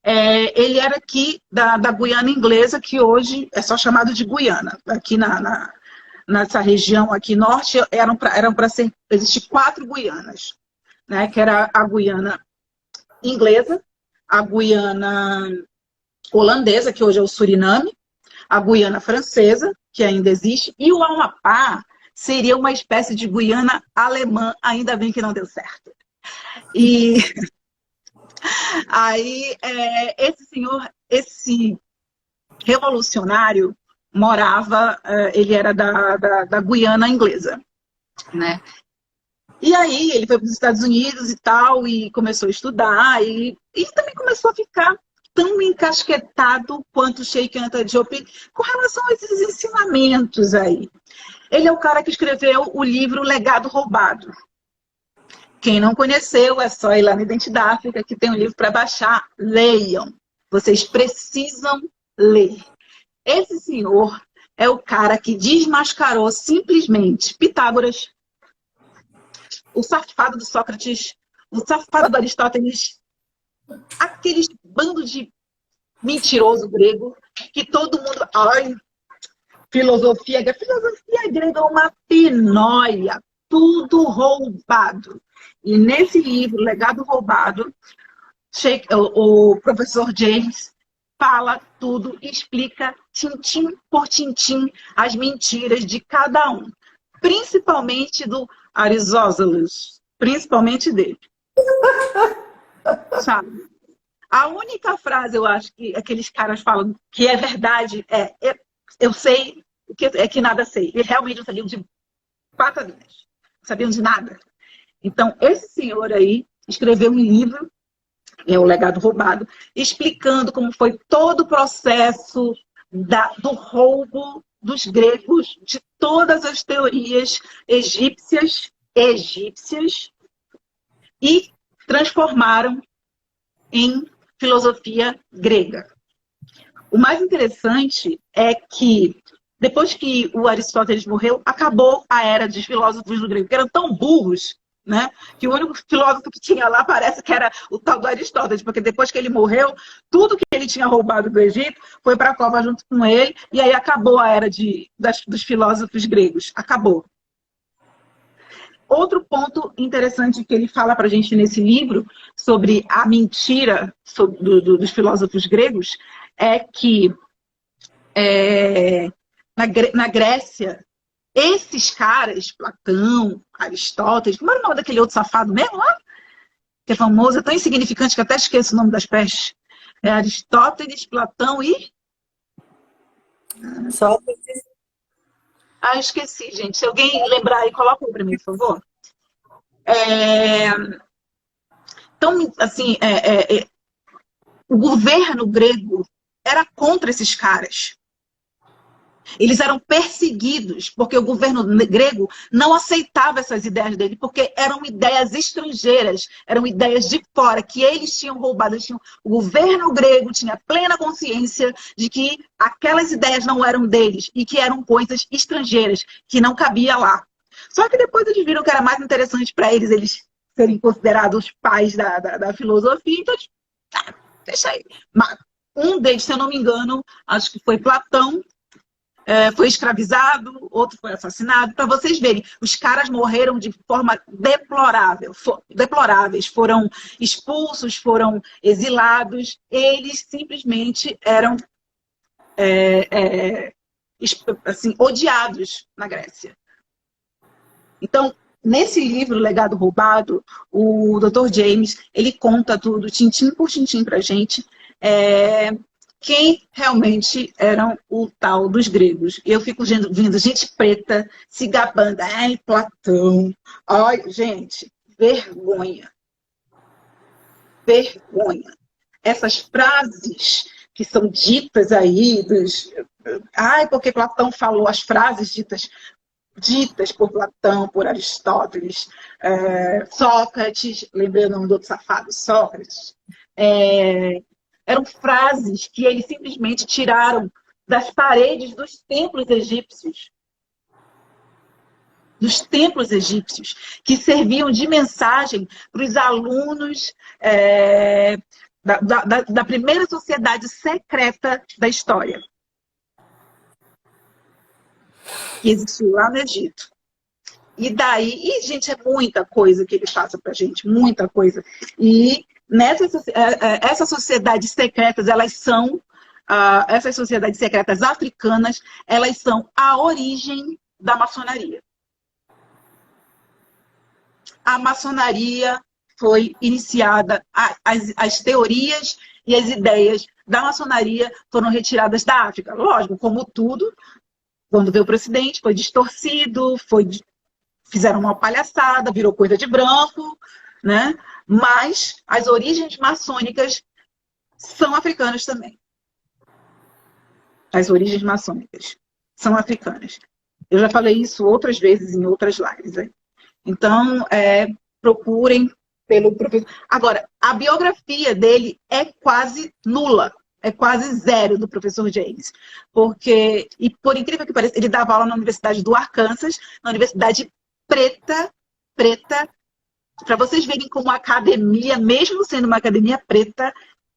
Ele era aqui da Guiana Inglesa, que hoje é só chamado de Guiana. Aqui nessa região aqui norte, eram para existir 4 Guianas. Né? Que era a Guiana Inglesa, a Guiana Holandesa, que hoje é o Suriname, a Guiana Francesa, que ainda existe, e o Amapá seria uma espécie de Guiana alemã, ainda bem que não deu certo. E aí, esse revolucionário morava, ele era da Guiana Inglesa, né? E aí, ele foi para os Estados Unidos e tal, e começou a estudar, e também começou a ficar tão encasquetado quanto Cheikh Anta Diop com relação a esses ensinamentos aí. Ele é o cara que escreveu o livro Legado Roubado. Quem não conheceu, é só ir lá na Identidáfrica, que tem um livro para baixar. Leiam. Vocês precisam ler. Esse senhor é o cara que desmascarou simplesmente Pitágoras, o safado do Sócrates, o safado do Aristóteles, aqueles bandos de mentiroso grego que todo mundo... Ai, filosofia grega é uma pinóia, tudo roubado. E nesse livro, Legado Roubado, o professor James fala tudo, explica tintim por tintim as mentiras de cada um. Principalmente do Aristóteles, principalmente dele. Sabe? A única frase, eu acho, que aqueles caras falam que é verdade eu sei o que é que nada sei. Eles realmente não sabiam de patadas, não sabiam de nada. Então, esse senhor aí escreveu um livro, O Legado Roubado, explicando como foi todo o processo do roubo dos gregos, de todas as teorias egípcias, e transformaram em filosofia grega. O mais interessante é que, depois que o Aristóteles morreu, acabou a era dos filósofos do grego, que eram tão burros, né, que o único filósofo que tinha lá parece que era o tal do Aristóteles, porque depois que ele morreu, tudo que ele tinha roubado do Egito foi para a cova junto com ele, e aí acabou a era dos filósofos gregos. Acabou. Outro ponto interessante que ele fala para a gente nesse livro sobre a mentira dos filósofos gregos é que na Grécia, esses caras, Platão, Aristóteles, como era o nome daquele outro safado mesmo lá? Que é famoso, é tão insignificante que até esqueço o nome das pestes. É Aristóteles, Platão e... Só Ah, esqueci, gente. Se alguém lembrar aí, coloca para mim, por favor. Então, assim, o governo grego era contra esses caras. Eles eram perseguidos porque o governo grego não aceitava essas ideias dele, porque eram ideias estrangeiras, eram ideias de fora, que eles tinham roubado. O governo grego tinha plena consciência de que aquelas ideias não eram deles e que eram coisas estrangeiras, que não cabia lá. Só que depois eles viram que era mais interessante para eles serem considerados os pais da filosofia, então deixa aí. Mas um deles, se eu não me engano, acho que foi Platão, foi escravizado, outro foi assassinado. Para vocês verem, os caras morreram de forma deploráveis, foram expulsos, foram exilados. Eles simplesmente eram assim, odiados na Grécia. Então, nesse livro, Legado Roubado, o Dr. James, ele conta tudo, tintim por tintim para a gente, quem realmente eram o tal dos gregos. Eu fico vendo gente preta se gabando. Ai, Platão. Ai, gente, vergonha. Vergonha. Essas frases que são ditas aí, ai, porque Platão falou, as frases ditas por Platão, por Aristóteles, Sócrates, lembrei o nome do outro safado, Sócrates, eram frases que eles simplesmente tiraram das paredes dos templos egípcios. Dos templos egípcios, que serviam de mensagem para os alunos da primeira sociedade secreta da história, que existiu lá no Egito. E daí, gente, é muita coisa que ele passa para a gente, muita coisa. E essas sociedades secretas, essas sociedades secretas africanas, elas são a origem da maçonaria. A maçonaria foi iniciada, as teorias e as ideias da maçonaria foram retiradas da África. Lógico, como tudo, quando veio para o Ocidente, foi distorcido, fizeram uma palhaçada, virou coisa de branco, né? Mas as origens maçônicas são africanas também. As origens maçônicas são africanas. Eu já falei isso outras vezes em outras lives. Hein? Então, procurem pelo professor. Agora, a biografia dele é quase nula. É quase zero do professor James. Porque, e por incrível que pareça, ele dava aula na Universidade do Arkansas, na Universidade preta, para vocês verem como a academia, mesmo sendo uma academia preta,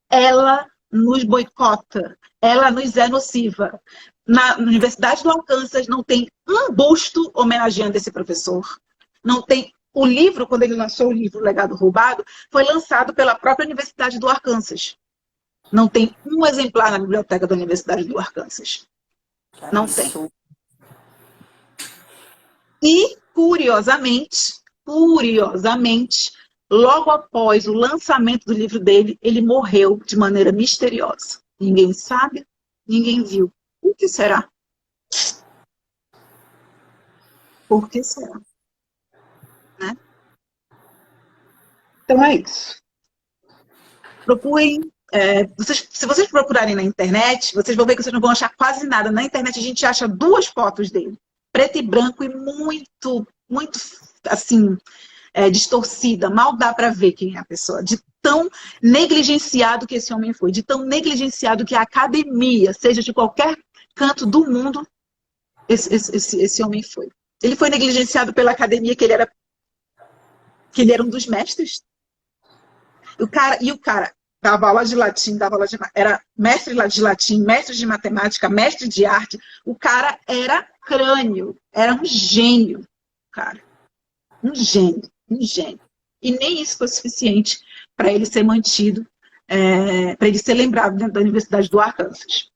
ela nos boicota, ela nos é nociva. Na Universidade do Arkansas não tem um busto homenageando esse professor. Não tem. O livro, quando ele lançou o livro Legado Roubado, foi lançado pela própria Universidade do Arkansas. Não tem um exemplar na biblioteca da Universidade do Arkansas. Não tem. E, curiosamente, logo após o lançamento do livro dele, ele morreu de maneira misteriosa. Ninguém sabe, ninguém viu. Por que será? Por que será? Né? Então é isso. Procurem. Se vocês procurarem na internet, vocês vão ver que vocês não vão achar quase nada. Na internet a gente acha 2 fotos dele, preto e branco e muito, muito assim, distorcida. Mal dá para ver quem é a pessoa. De tão negligenciado que esse homem foi, de tão negligenciado que a academia, seja de qualquer canto do mundo, esse homem foi. Ele foi negligenciado pela academia, que ele era um dos mestres. O cara dava aula de latim, era mestre de latim, mestre de matemática, mestre de arte. O cara era crânio, era um gênio, cara. Um gênio, um gênio. E nem isso foi suficiente para ele ser mantido, para ele ser lembrado dentro da Universidade do Arkansas.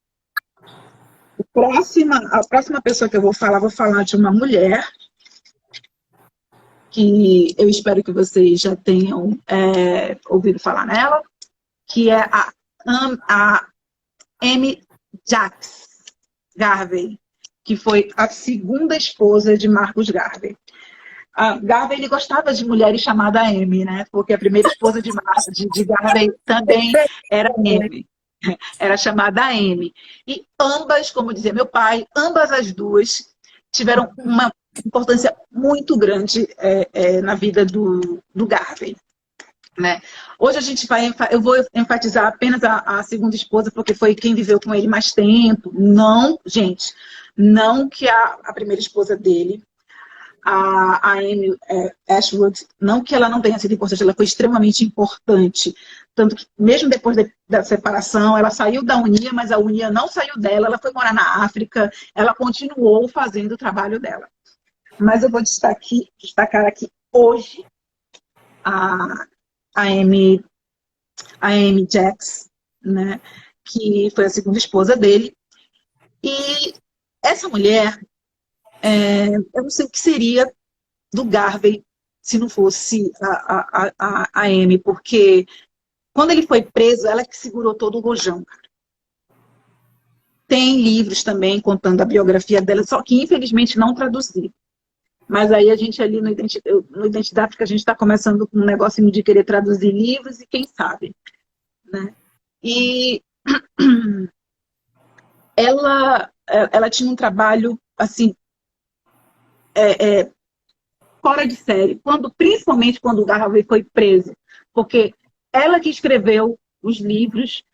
A próxima pessoa que eu vou falar de uma mulher que eu espero que vocês já tenham ouvido falar nela, que é a Amy Jacques Garvey, que foi a segunda esposa de Marcus Garvey. A Garvey, ele gostava de mulheres chamadas Amy, né? Porque a primeira esposa de Garvey também era Amy. Era chamada Amy. E ambas, como dizia meu pai, ambas as duas tiveram uma importância muito grande na vida do Garvey. Né? Hoje eu vou enfatizar apenas a segunda esposa, porque foi quem viveu com ele mais tempo. Não, gente, não que a primeira esposa dele, a Amy Ashwood, não que ela não tenha sido importante, ela foi extremamente importante. Tanto que, mesmo depois da separação, ela saiu da Unia, mas a Unia não saiu dela, ela foi morar na África, ela continuou fazendo o trabalho dela. Mas eu vou destacar aqui hoje a Amy Jacques, né, que foi a segunda esposa dele. E essa mulher, eu não sei o que seria do Garvey se não fosse a Amy, porque quando ele foi preso, ela que segurou todo o rojão. Tem livros também contando a biografia dela, só que infelizmente não traduzi. Mas aí a gente ali no Identidade, porque a gente está começando com um negocinho de querer traduzir livros e quem sabe. Né? E ela tinha um trabalho assim fora de série, principalmente quando o Garvey foi preso, porque ela que escreveu os livros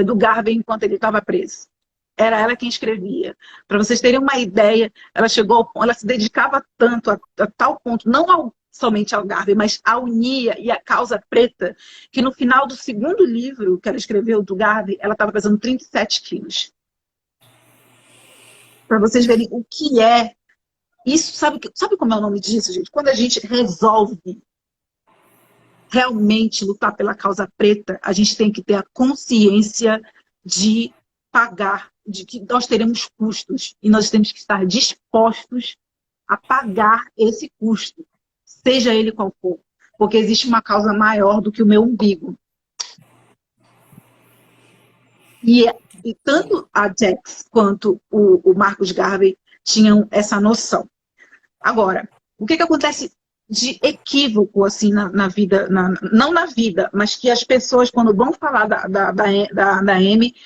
do Garvey enquanto ele estava preso. Era ela quem escrevia. Para vocês terem uma ideia, ela se dedicava tanto a tal ponto, não somente ao Garvey, mas à Unia e à causa preta, que no final do segundo livro que ela escreveu do Garvey, ela estava pesando 37 quilos. Para vocês verem o que é isso. Sabe como é o nome disso, gente? Quando a gente resolve realmente lutar pela causa preta, a gente tem que ter a consciência de pagar, de que nós teremos custos e nós temos que estar dispostos a pagar esse custo, seja ele qual for, porque existe uma causa maior do que o meu umbigo. E tanto a Jacques quanto o Marcus Garvey tinham essa noção. Agora, o que acontece de equívoco assim na vida, não na vida, mas que as pessoas, quando vão falar da Amy,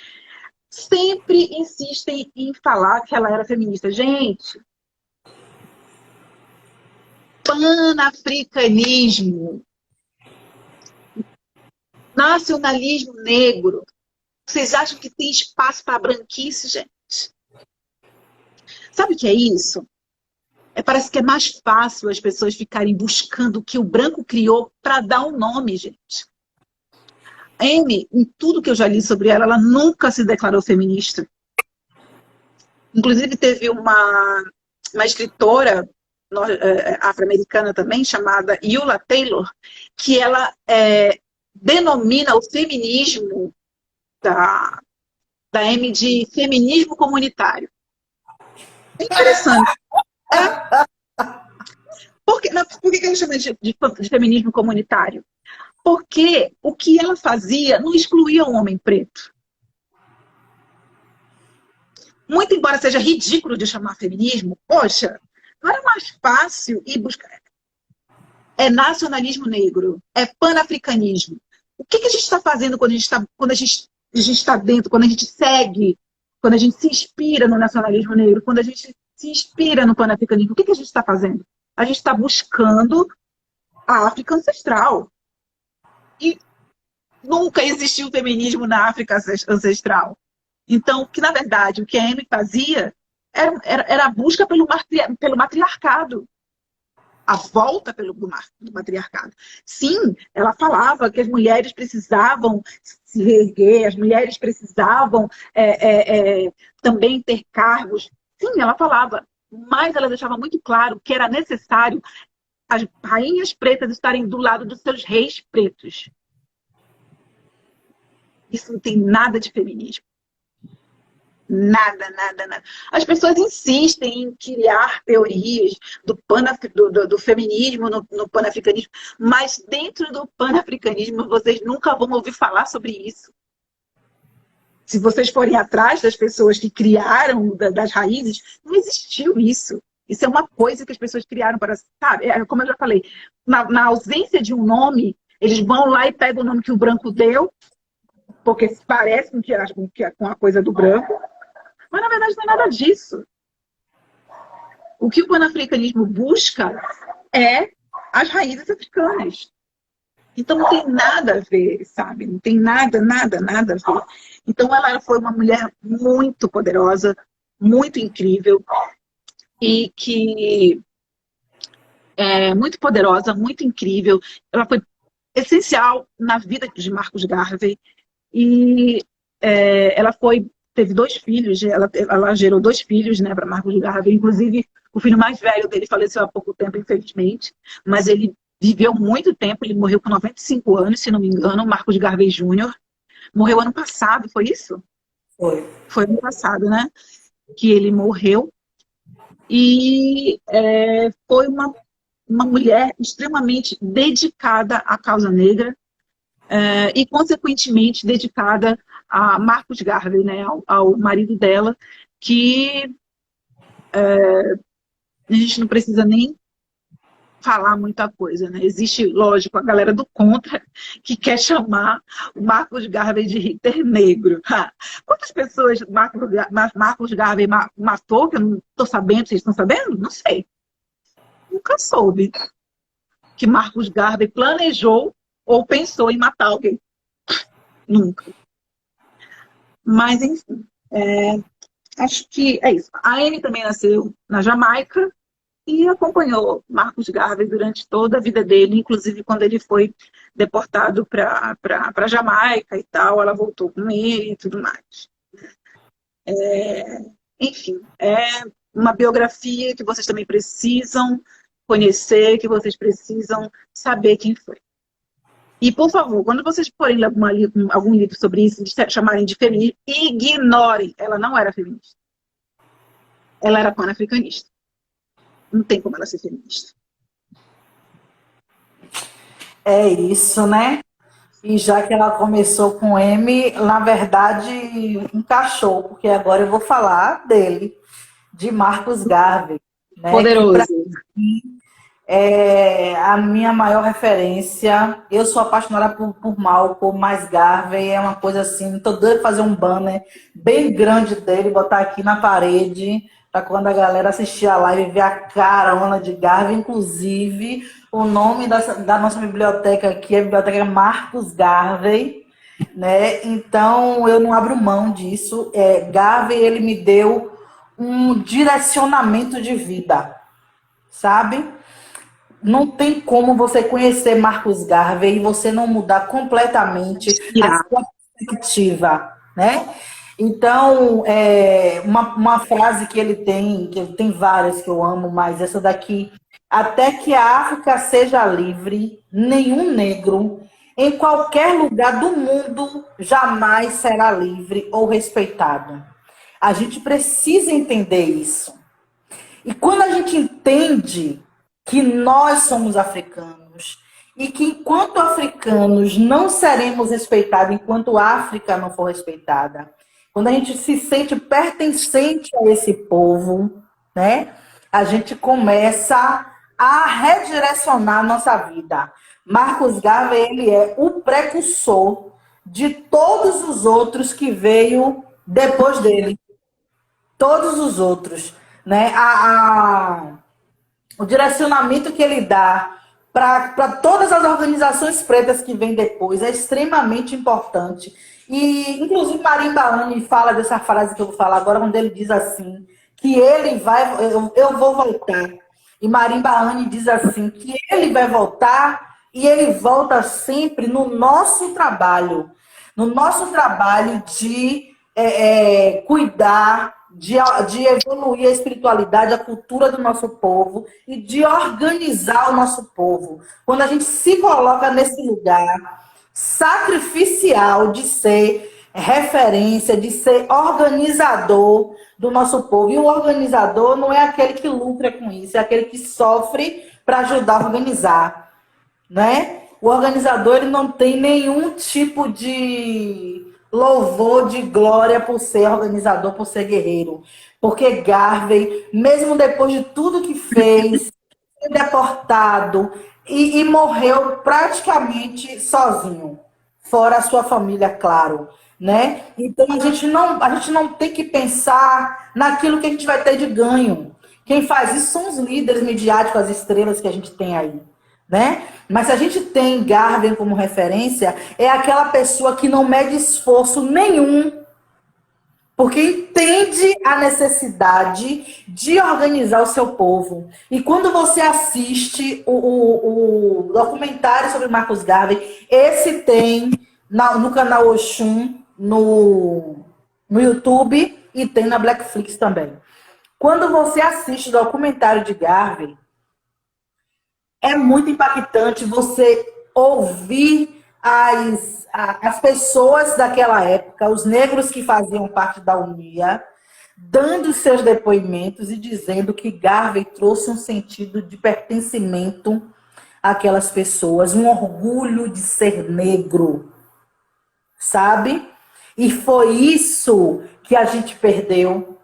sempre insistem em falar que ela era feminista. Gente, panafricanismo, nacionalismo negro, vocês acham que tem espaço para branquice, gente? Sabe o que é isso? Parece que é mais fácil as pessoas ficarem buscando o que o branco criou para dar um nome, gente. Amy, em tudo que eu já li sobre ela, ela nunca se declarou feminista. Inclusive, teve uma escritora afro-americana também, chamada Eula Taylor, que ela denomina o feminismo da Amy de feminismo comunitário. É interessante. Por que a gente chama de feminismo comunitário? Porque o que ela fazia não excluía o homem preto. Muito embora seja ridículo de chamar feminismo, poxa, não era mais fácil ir buscar. É nacionalismo negro, é panafricanismo. O que a gente está fazendo quando a gente está dentro, quando a gente segue, quando a gente se inspira no nacionalismo negro, quando a gente se inspira no panafricanismo? O que a gente está fazendo? A gente está buscando a África ancestral. E nunca existiu feminismo na África ancestral. Então, que na verdade, o que a Amy fazia era a busca pelo matriarcado. A volta do matriarcado. Sim, ela falava que as mulheres precisavam se reerguer, as mulheres precisavam também ter cargos. Sim, ela falava, mas ela deixava muito claro que era necessário as rainhas pretas estarem do lado dos seus reis pretos. Isso não tem nada de feminismo. Nada, nada, nada. As pessoas insistem em criar teorias do feminismo no panafricanismo, mas dentro do panafricanismo vocês nunca vão ouvir falar sobre isso. Se vocês forem atrás das pessoas que criaram, das raízes, não existiu isso. Isso é uma coisa que as pessoas criaram para... Sabe, como eu já falei, na ausência de um nome, eles vão lá e pegam o nome que o branco deu, porque parece com a coisa do branco. Mas, na verdade, não é nada disso. O que o panafricanismo busca é as raízes africanas. Então, não tem nada a ver, sabe? Não tem nada, nada, nada a ver. Então, ela foi uma mulher muito poderosa, muito incrível, e que é muito poderosa, muito incrível. Ela foi essencial na vida de Marcus Garvey. E ela teve 2 filhos, ela gerou 2 filhos, né, para Marcus Garvey. Inclusive, o filho mais velho dele faleceu há pouco tempo, infelizmente, mas ele viveu muito tempo, ele morreu com 95 anos, se não me engano, Marcus Garvey Jr. Morreu ano passado, foi isso? Foi. Foi ano passado, né, que ele morreu. E foi uma mulher extremamente dedicada à causa negra, e, consequentemente, dedicada a Marcus Garvey, né, ao marido dela, que a gente não precisa nem falar muita coisa, né? Existe, lógico, a galera do contra que quer chamar o Marcus Garvey de Hitler negro. Quantas pessoas Marcus Garvey matou, que eu não estou sabendo, vocês estão sabendo? Não sei. Nunca soube que Marcus Garvey planejou ou pensou em matar alguém. Nunca. Mas, enfim, acho que é isso. A Amy também nasceu na Jamaica e acompanhou Marcus Garvey durante toda a vida dele, inclusive quando ele foi deportado para a Jamaica e tal, ela voltou com ele e tudo mais. Enfim, é uma biografia que vocês também precisam conhecer, que vocês precisam saber quem foi. E, por favor, quando vocês forem ler algum livro sobre isso, de chamarem de feminismo, ignorem. Ela não era feminista. Ela era panafricanista. Não tem como ela ser feminista. É isso, né? E já que ela começou com M, na verdade, encaixou, porque agora eu vou falar dele, de Marcus Garvey, né? Poderoso. É a minha maior referência. Eu sou apaixonada por Malcolm, mas Garvey é uma coisa assim. Tô doida fazer um banner bem grande dele, botar aqui na parede, para quando a galera assistir a live ver a carona de Garvey. Inclusive, o nome da nossa biblioteca aqui é a Biblioteca Marcus Garvey, né? Então, eu não abro mão disso. Garvey, ele me deu um direcionamento de vida, sabe? Não tem como você conhecer Marcus Garvey e você não mudar completamente a sua perspectiva, né? Então, uma frase que ele tem várias que eu amo, mas essa daqui: até que a África seja livre, nenhum negro em qualquer lugar do mundo jamais será livre ou respeitado. A gente precisa entender isso. E quando a gente entende que nós somos africanos e que, enquanto africanos, não seremos respeitados enquanto a África não for respeitada. Quando a gente se sente pertencente a esse povo, né, a gente começa a redirecionar a nossa vida. Marcos Garvey, ele é o precursor de todos os outros que veio depois dele. Todos os outros, né? O direcionamento que ele dá para todas as organizações pretas que vêm depois é extremamente importante. E, inclusive, Marim Balani fala dessa frase que eu vou falar agora, quando ele diz assim, que ele vai, eu vou voltar. E Marim Balani diz assim, que ele vai voltar e ele volta sempre no nosso trabalho. No nosso trabalho de cuidar, de evoluir a espiritualidade, a cultura do nosso povo e de organizar o nosso povo. Quando a gente se coloca nesse lugar sacrificial de ser referência, de ser organizador do nosso povo. E o organizador não é aquele que lucra com isso, é aquele que sofre para ajudar a organizar, né? O organizador, ele não tem nenhum tipo de louvor, de glória por ser organizador, por ser guerreiro. Porque Garvey, mesmo depois de tudo que fez, foi deportado e morreu praticamente sozinho. Fora a sua família, claro, né? Então a gente não tem que pensar naquilo que a gente vai ter de ganho. Quem faz isso são os líderes midiáticos, as estrelas que a gente tem aí, né? Mas se a gente tem Garvey como referência, é aquela pessoa que não mede esforço nenhum, porque entende a necessidade de organizar o seu povo. E quando você assiste o documentário sobre Marcus Garvey, esse tem no canal Oxum, no YouTube, e tem na Blackflix também. Quando você assiste o documentário de Garvey, é muito impactante você ouvir as pessoas daquela época, os negros que faziam parte da Unia, dando seus depoimentos e dizendo que Garvey trouxe um sentido de pertencimento àquelas pessoas, um orgulho de ser negro, sabe? E foi isso que a gente perdeu.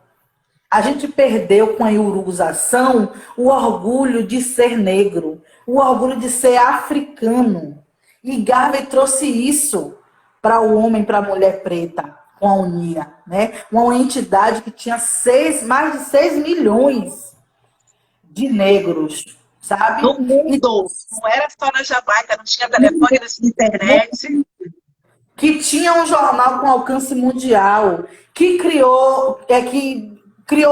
A gente perdeu com a iuruguzação o orgulho de ser negro, o orgulho de ser africano. E Garvey trouxe isso para o homem, para a mulher preta, com a Unia, né? Uma entidade que tinha mais de 6 milhões de negros, sabe? No mundo, não era só na Jamaica, não tinha telefone, não tinha internet. Que tinha um jornal com alcance mundial, que criou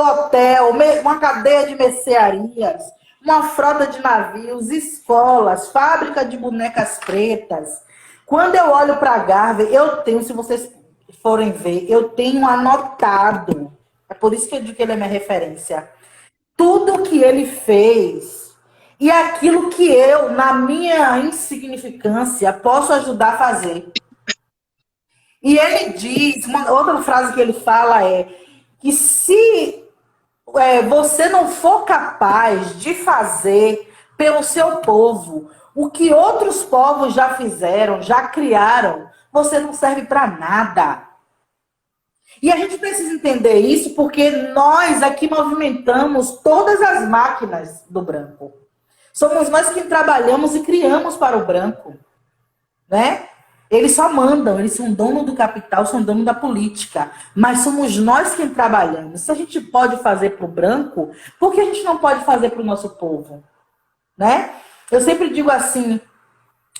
hotel, uma cadeia de mercearias, uma frota de navios, escolas, fábrica de bonecas pretas. Quando eu olho para Garvey, eu tenho, se vocês forem ver, eu tenho anotado. É por isso que eu digo que ele é minha referência. Tudo que ele fez e aquilo que eu, na minha insignificância, posso ajudar a fazer. E ele diz, outra frase que ele fala é que se você não for capaz de fazer pelo seu povo o que outros povos já fizeram, já criaram, você não serve para nada. E a gente precisa entender isso porque nós aqui movimentamos todas as máquinas do branco. Somos nós que trabalhamos e criamos para o branco, né? Eles só mandam, eles são dono do capital, são dono da política. Mas somos nós quem trabalhamos. Se a gente pode fazer para o branco, por que a gente não pode fazer para o nosso povo? Né? Eu sempre digo assim,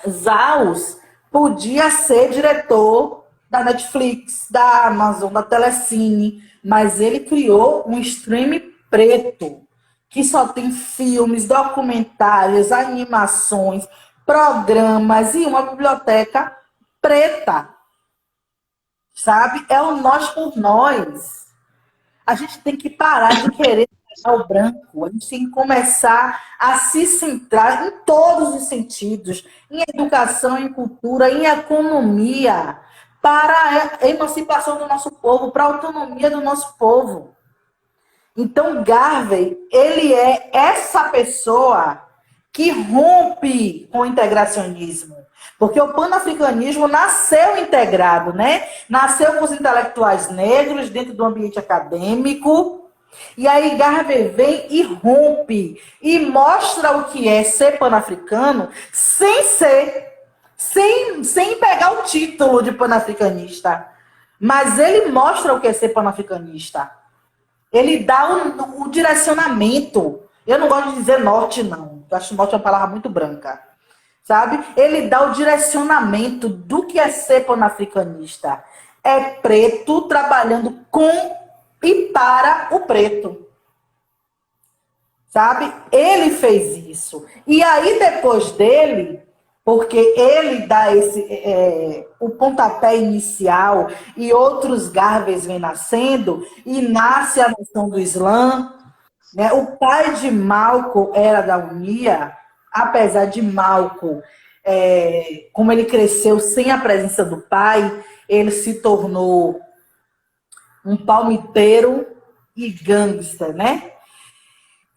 Zaus podia ser diretor da Netflix, da Amazon, da Telecine, mas ele criou um stream preto, que só tem filmes, documentários, animações, programas e uma biblioteca preta, sabe? É o nós por nós. A gente tem que parar de querer o branco. A gente tem que começar a se centrar em todos os sentidos, em educação, em cultura, em economia, para a emancipação do nosso povo, para a autonomia do nosso povo. Então, Garvey, ele é essa pessoa que rompe com o integracionismo. Porque o panafricanismo nasceu integrado, né? Nasceu com os intelectuais negros dentro do ambiente acadêmico. E aí Garvey vem e rompe. E mostra o que é ser panafricano sem pegar o título de panafricanista. Mas ele mostra o que é ser panafricanista. Ele dá o direcionamento. Eu não gosto de dizer norte, não. Eu acho norte uma palavra muito branca. Sabe? Ele dá o direcionamento do que é ser panafricanista. É preto trabalhando com e para o preto. Sabe? Ele fez isso. E aí, depois dele, porque ele dá o pontapé inicial e outros Garveys vêm nascendo, e nasce a noção do Islã. Né? O pai de Malcolm era da Unia, apesar de Malcolm, como ele cresceu sem a presença do pai, ele se tornou um palmiteiro e gangster, né?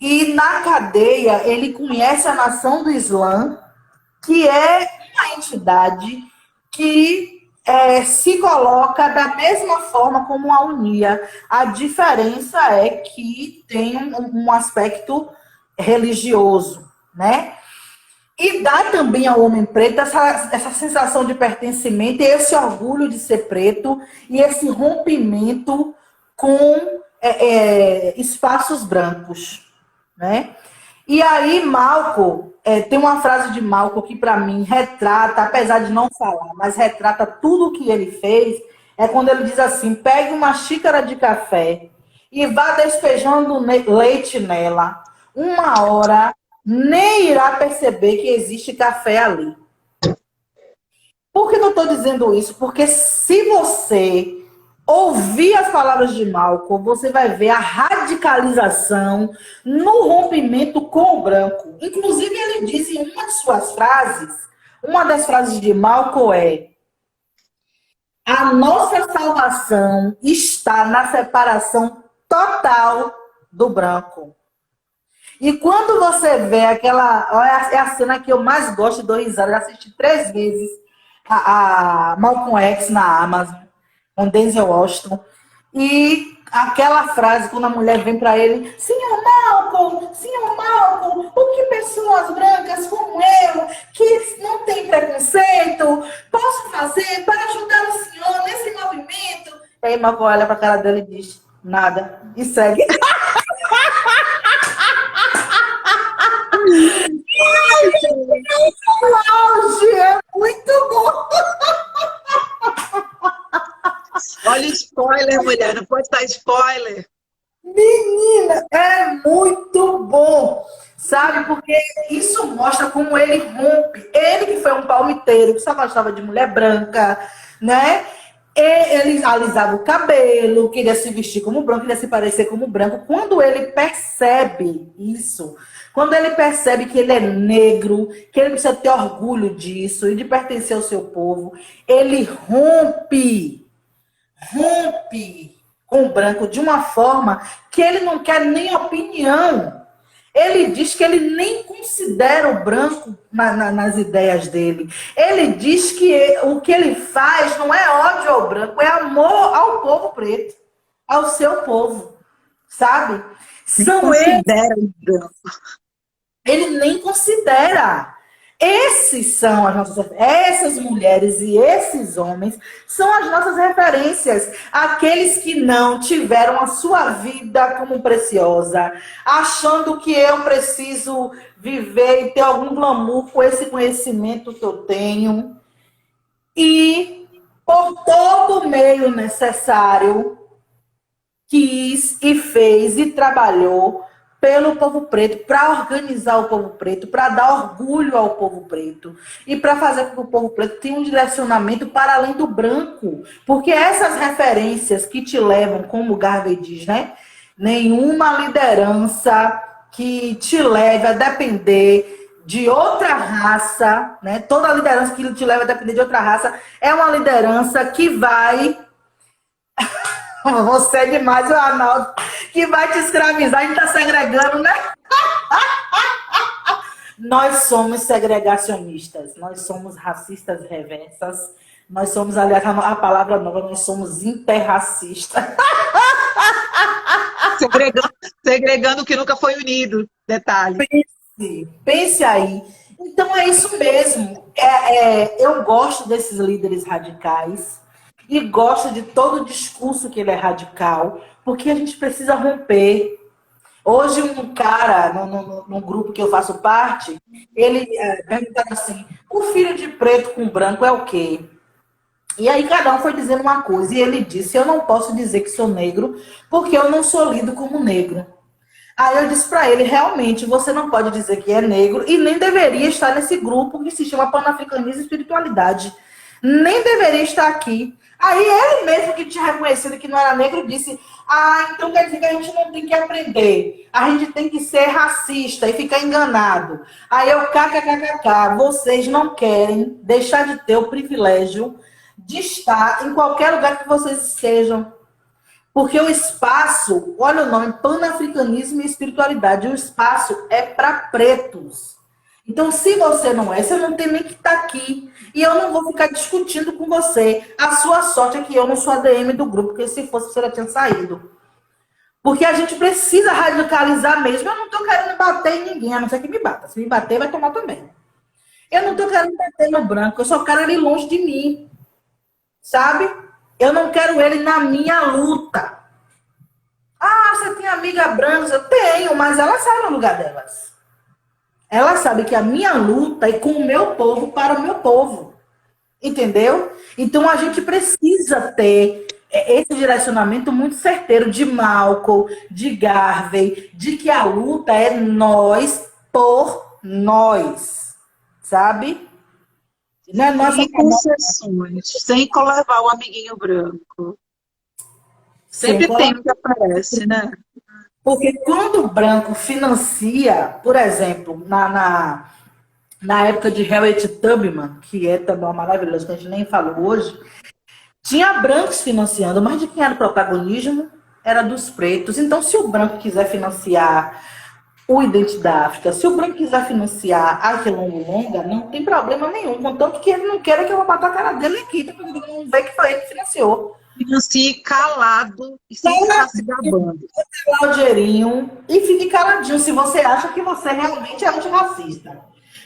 E na cadeia ele conhece a nação do Islã, que é uma entidade que se coloca da mesma forma como a Unia. A diferença é que tem um aspecto religioso, né? E dá também ao homem preto essa sensação de pertencimento e esse orgulho de ser preto e esse rompimento com espaços brancos, né? E aí Malcolm, tem uma frase de Malcolm que para mim retrata, apesar de não falar, mas retrata tudo o que ele fez, é quando ele diz assim: pegue uma xícara de café e vá despejando leite nela. 1 hora, nem irá perceber que existe café ali. Por que eu estou dizendo isso? Porque se você ouvir as palavras de Malcolm, você vai ver a radicalização no rompimento com o branco. Inclusive, ele diz em uma de suas frases, uma das frases de Malcolm é: a nossa salvação está na separação total do branco. E quando você vê aquela... É a cena que eu mais gosto e dou risada. Eu assisti 3 vezes a Malcolm X na Amazon, com Denzel Washington. E aquela frase, quando a mulher vem para ele: senhor Malcolm, o que pessoas brancas como eu, que não tem preconceito, posso fazer para ajudar o senhor nesse movimento? E aí Malcolm olha para a cara dele e diz: nada. E segue. Auge, é muito bom. Olha o spoiler, mulher, não pode dar spoiler. Menina, é muito bom, sabe? Porque isso mostra como ele rompe. Ele que foi um palmiteiro, que só gostava de mulher branca, né? Ele alisava o cabelo, queria se vestir como branco, queria se parecer como branco. Quando ele percebe isso, quando ele percebe que ele é negro, que ele precisa ter orgulho disso e de pertencer ao seu povo, ele rompe com o branco de uma forma que ele não quer nem opinião. Ele diz que ele nem considera o branco nas ideias dele. Ele diz que o que ele faz não é ódio ao branco, é amor ao povo preto, ao seu povo, sabe? São eles. Ele nem considera. Essas mulheres e esses homens são as nossas referências. Aqueles que não tiveram a sua vida como preciosa, achando que eu preciso viver e ter algum glamour com esse conhecimento que eu tenho. E, por todo meio necessário, quis e fez e trabalhou pelo povo preto, para organizar o povo preto, para dar orgulho ao povo preto e para fazer com que o povo preto tenha um direcionamento para além do branco. Porque essas referências que te levam, como o Garvey diz, né? Nenhuma liderança que te leve a depender de outra raça, né? Toda liderança que te leva a depender de outra raça é uma liderança que vai... Você é demais, o Arnaldo, que vai te escravizar. A gente tá segregando, né? Nós somos segregacionistas, nós somos racistas reversas, nós somos, aliás, a palavra nova, nós somos interracistas. Segregando, segregando o que nunca foi unido. Detalhe. Pense aí. Então é isso mesmo. Eu gosto desses líderes radicais e gosto de todo o discurso que ele é radical, porque a gente precisa romper. Hoje um cara, no grupo que eu faço parte, ele perguntava assim, o filho de preto com branco é o quê? E aí cada um foi dizendo uma coisa, e ele disse, eu não posso dizer que sou negro, porque eu não sou lido como negro. Aí eu disse para ele, realmente, você não pode dizer que é negro e nem deveria estar nesse grupo que se chama Panafricanismo e Espiritualidade. Nem deveria estar aqui. Aí ele mesmo que tinha reconhecido que não era negro disse, então quer dizer que a gente não tem que aprender. A gente tem que ser racista e ficar enganado. Aí eu, kkkk, vocês não querem deixar de ter o privilégio de estar em qualquer lugar que vocês estejam. Porque o espaço, olha o nome, Panafricanismo e Espiritualidade, o espaço é para pretos. Então, se você não é, você não tem nem que estar aqui. E eu não vou ficar discutindo com você. A sua sorte é que eu não sou ADM do grupo, porque se fosse, você já tinha saído. Porque a gente precisa radicalizar mesmo. Eu não estou querendo bater em ninguém, a não ser que me bata. Se me bater, vai tomar também. Eu não estou querendo bater no branco, eu só quero ele longe de mim. Sabe? Eu não quero ele na minha luta. Você tem amiga branca? Eu tenho, mas ela sabe no lugar delas. Ela sabe que a minha luta é com o meu povo para o meu povo. Entendeu? Então a gente precisa ter esse direcionamento muito certeiro de Malcolm, de Garvey, de que a luta é nós por nós. Sabe? Não é nossa. Sem concessões, sem colevar o amiguinho branco. Sempre tem o que aparece, né? Porque quando o branco financia, por exemplo, na época de Harriet Tubman, que é também uma maravilhosa, que a gente nem falou hoje, tinha brancos financiando, mas de quem era o protagonismo era dos pretos. Então, se o branco quiser financiar o Identidade da África, se o branco quiser financiar a Quilombo Longa, não tem problema nenhum, contanto que ele não queira que eu vou botar a cara dele aqui, para todo mundo ver que foi ele que financiou. Financie calado e sem ficar se gabando. Lá o dinheirinho e fique caladinho se você acha que você realmente é antirracista.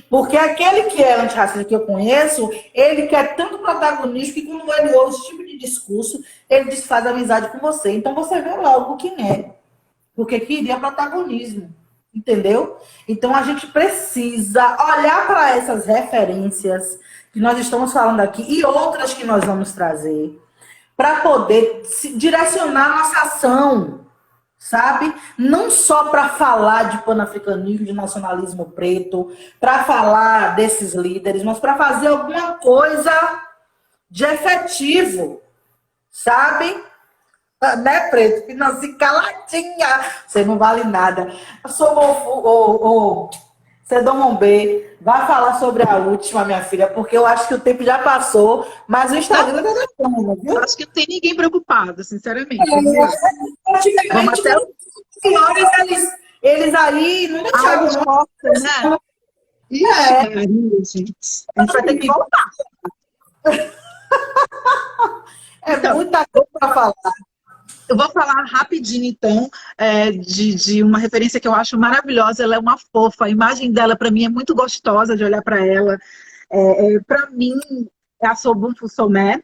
Porque aquele que é antirracista que eu conheço, ele quer tanto protagonismo que quando ele ouve esse tipo de discurso, ele desfaz a amizade com você. Então você vê logo quem é. Porque queria protagonismo. Entendeu? Então a gente precisa olhar para essas referências que nós estamos falando aqui e outras que nós vamos trazer para poder direcionar nossa ação, sabe? Não só para falar de panafricanismo, de nacionalismo preto, para falar desses líderes, mas para fazer alguma coisa de efetivo, sabe? Né, preto? Financia caladinha. Você não vale nada. Eu sou Sedom B, vai falar sobre a última, minha filha, porque eu acho que o tempo já passou, mas o Instagram tá dando, viu? Eu acho que não tem ninguém preocupado, sinceramente. Antigamente, os senhores, eles aí não deixavam. Né? Gente. A gente vai ter que voltar. Então, muita coisa para falar. Eu vou falar rapidinho, então, de uma referência que eu acho maravilhosa. Ela é uma fofa. A imagem dela, para mim, é muito gostosa de olhar para ela. Para mim, é a Sobun Fussomé.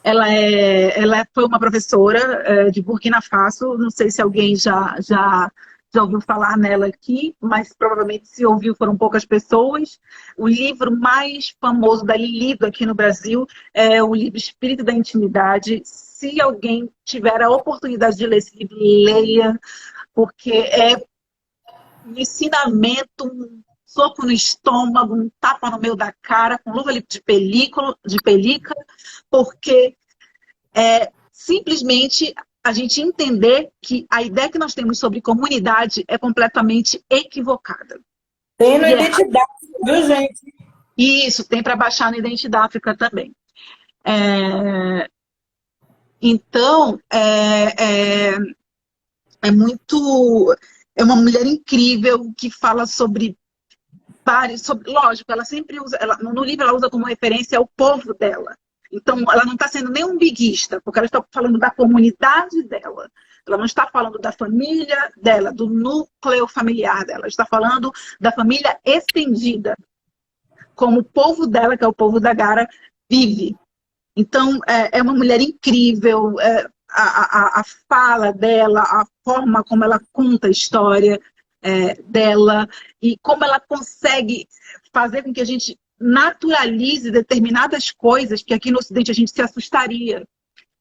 Ela foi uma professora de Burkina Faso. Não sei se alguém já ouviu falar nela aqui, mas provavelmente se ouviu foram poucas pessoas. O livro mais famoso dela lido aqui no Brasil é o livro Espírito da Intimidade. Se alguém tiver a oportunidade de ler esse livro, leia, porque é um ensinamento, um soco no estômago, um tapa no meio da cara, com luva de pelica, porque simplesmente a gente entender que a ideia que nós temos sobre comunidade é completamente equivocada. Tem no Identidade, viu, gente? Isso, tem para baixar no Identidade África também. Então, é uma mulher incrível que fala sobre lógico, ela sempre usa, no livro ela usa como referência o povo dela. Então, ela não está sendo nem umbiguista, porque ela está falando da comunidade dela. Ela não está falando da família dela, do núcleo familiar dela. Ela está falando da família estendida, como o povo dela, que é o povo da Gara, vive. Então, é uma mulher incrível, a fala dela, a forma como ela conta a história dela e como ela consegue fazer com que a gente naturalize determinadas coisas que aqui no Ocidente a gente se assustaria,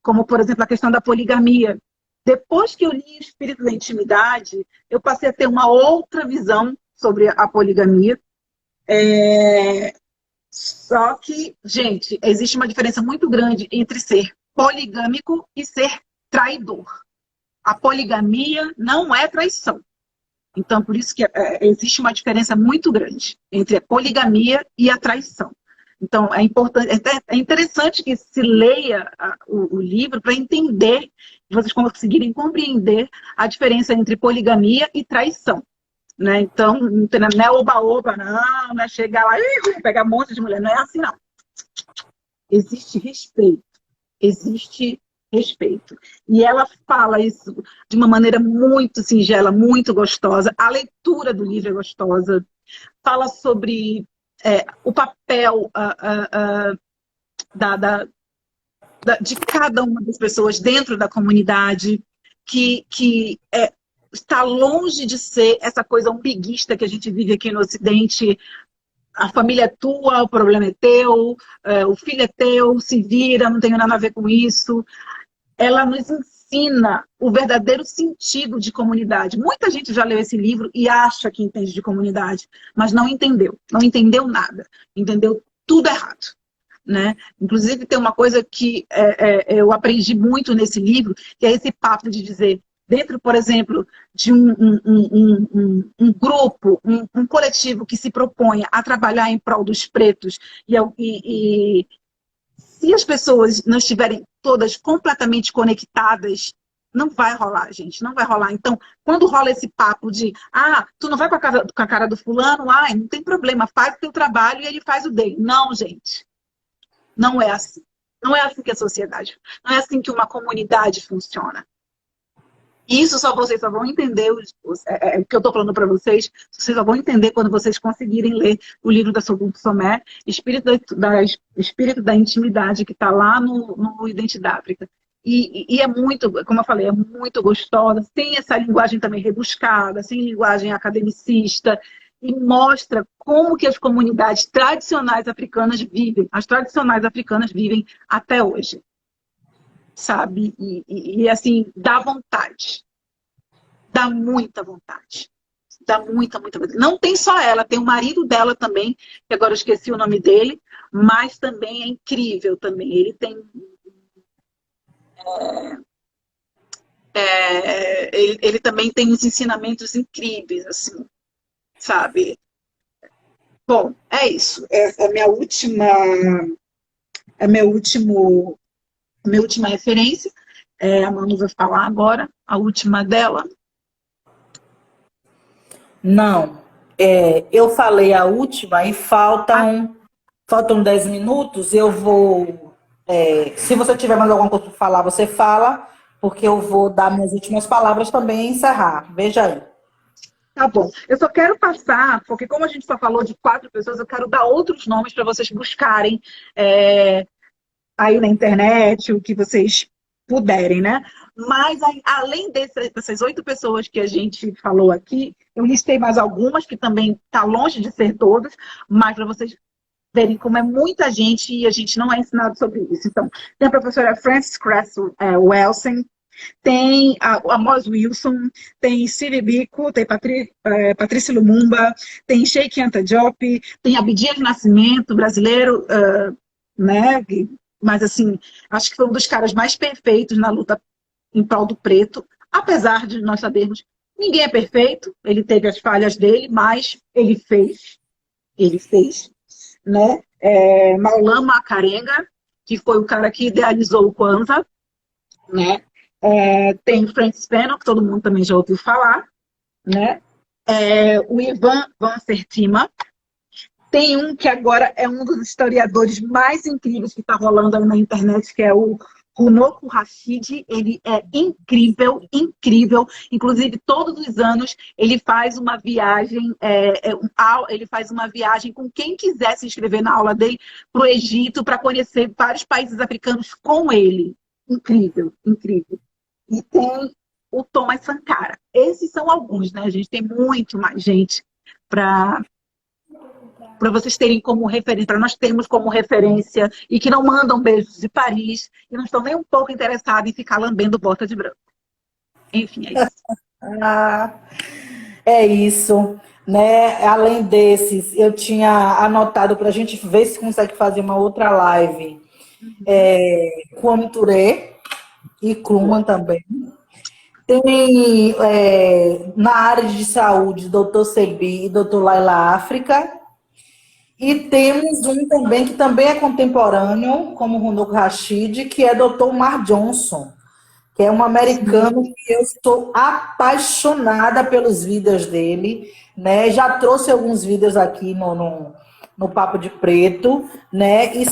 como, por exemplo, a questão da poligamia. Depois que eu li o Espírito da Intimidade, eu passei a ter uma outra visão sobre a poligamia. Só que, gente, existe uma diferença muito grande entre ser poligâmico e ser traidor. A poligamia não é traição. Então, por isso que existe uma diferença muito grande entre a poligamia e a traição. Então, é interessante que se leia o livro para entender, vocês conseguirem compreender a diferença entre poligamia e traição. Né? Então, não é oba-oba, não é chegar lá e pegar um monte de mulher. Não é assim, não. Existe respeito. Existe respeito. E ela fala isso de uma maneira muito singela, muito gostosa. A leitura do livro é gostosa. Fala sobre o papel de cada uma das pessoas dentro da comunidade, que está longe de ser essa coisa umbiguista que a gente vive aqui no Ocidente. A família é tua, o problema é teu, o filho é teu, se vira, não tenho nada a ver com isso. Ela nos ensina o verdadeiro sentido de comunidade. Muita gente já leu esse livro e acha que entende de comunidade, mas não entendeu nada, entendeu tudo errado. Né? Inclusive, tem uma coisa que eu aprendi muito nesse livro, que é esse papo de dizer, dentro, por exemplo, de um grupo, um coletivo que se propõe a trabalhar em prol dos pretos, e se as pessoas não estiverem todas completamente conectadas, não vai rolar, gente, não vai rolar. Então, quando rola esse papo de, tu não vai com a cara do fulano, não tem problema, faz o teu trabalho e ele faz o dele. Não, gente, não é assim. Não é assim que a sociedade, não é assim que uma comunidade funciona. Isso vocês só vão entender, o que eu estou falando para vocês, vocês só vão entender quando vocês conseguirem ler o livro da Sobutu Somé, Espírito da Intimidade, que está lá no Identidáfrica. E é muito, como eu falei, é muito gostosa, tem essa linguagem também rebuscada, sem linguagem academicista, e mostra como que as comunidades tradicionais africanas vivem. As tradicionais africanas vivem até hoje. Sabe? E assim, dá vontade. Dá muita vontade. Dá muita vontade. Não tem só ela, tem o marido dela também, que agora eu esqueci o nome dele, mas também é incrível também. Ele tem... ele também tem uns ensinamentos incríveis, assim, sabe? Bom, é isso. É a minha última... É minha última referência. A Manu vai falar agora, a última dela. Não, eu falei a última e faltam 10 minutos. Eu vou... se você tiver mais alguma coisa para falar, você fala, porque eu vou dar minhas últimas palavras também e encerrar. Veja aí. Tá bom. Eu só quero passar, porque como a gente só falou de 4 pessoas, eu quero dar outros nomes para vocês buscarem aí na internet, o que vocês puderem, né? Mas, além dessas 8 pessoas que a gente falou aqui, eu listei mais algumas, que também está longe de ser todas, mas para vocês verem como é muita gente e a gente não é ensinado sobre isso. Então, tem a professora Frances Cress Welsing, tem a Moss Wilson, tem Ciri Biko, tem Patrícia Lumumba, tem Sheikh Anta Diop, tem Abdias Nascimento, brasileiro, né? Mas, assim, acho que foi um dos caras mais perfeitos na luta em prol do preto, apesar de nós sabermos, ninguém é perfeito, ele teve as falhas dele, mas ele fez, né? Maulana Makarenga, que foi o cara que idealizou o Kwanzaa, né? Tem Francis Fanon, que todo mundo também já ouviu falar, né? O Ivan Van Sertima, Tem um que agora é um dos historiadores mais incríveis que está rolando aí na internet, que é o Runoko Rashid. Ele é incrível, incrível. Inclusive, todos os anos ele faz uma viagem, ele faz uma viagem com quem quiser se inscrever na aula dele para o Egito, para conhecer vários países africanos com ele. Incrível, incrível. E tem o Thomas Sankara. Esses são alguns, né? A gente tem muito mais gente para vocês terem como referência, para nós termos como referência, e que não mandam beijos de Paris e não estão nem um pouco interessados em ficar lambendo bota de branco. Enfim, é isso. Ah, é isso, né? Além desses, eu tinha anotado para a gente ver se consegue fazer uma outra live com a Touré e Kruman também. Tem na área de saúde, Dr. Sebi e Dr. Laila África. E temos um também que também é contemporâneo, como o Runoko Rashid, que é Dr. Mar Johnson, que é um americano que eu estou apaixonada pelos vídeos dele, né? Já trouxe alguns vídeos aqui no Papo de Preto, né? E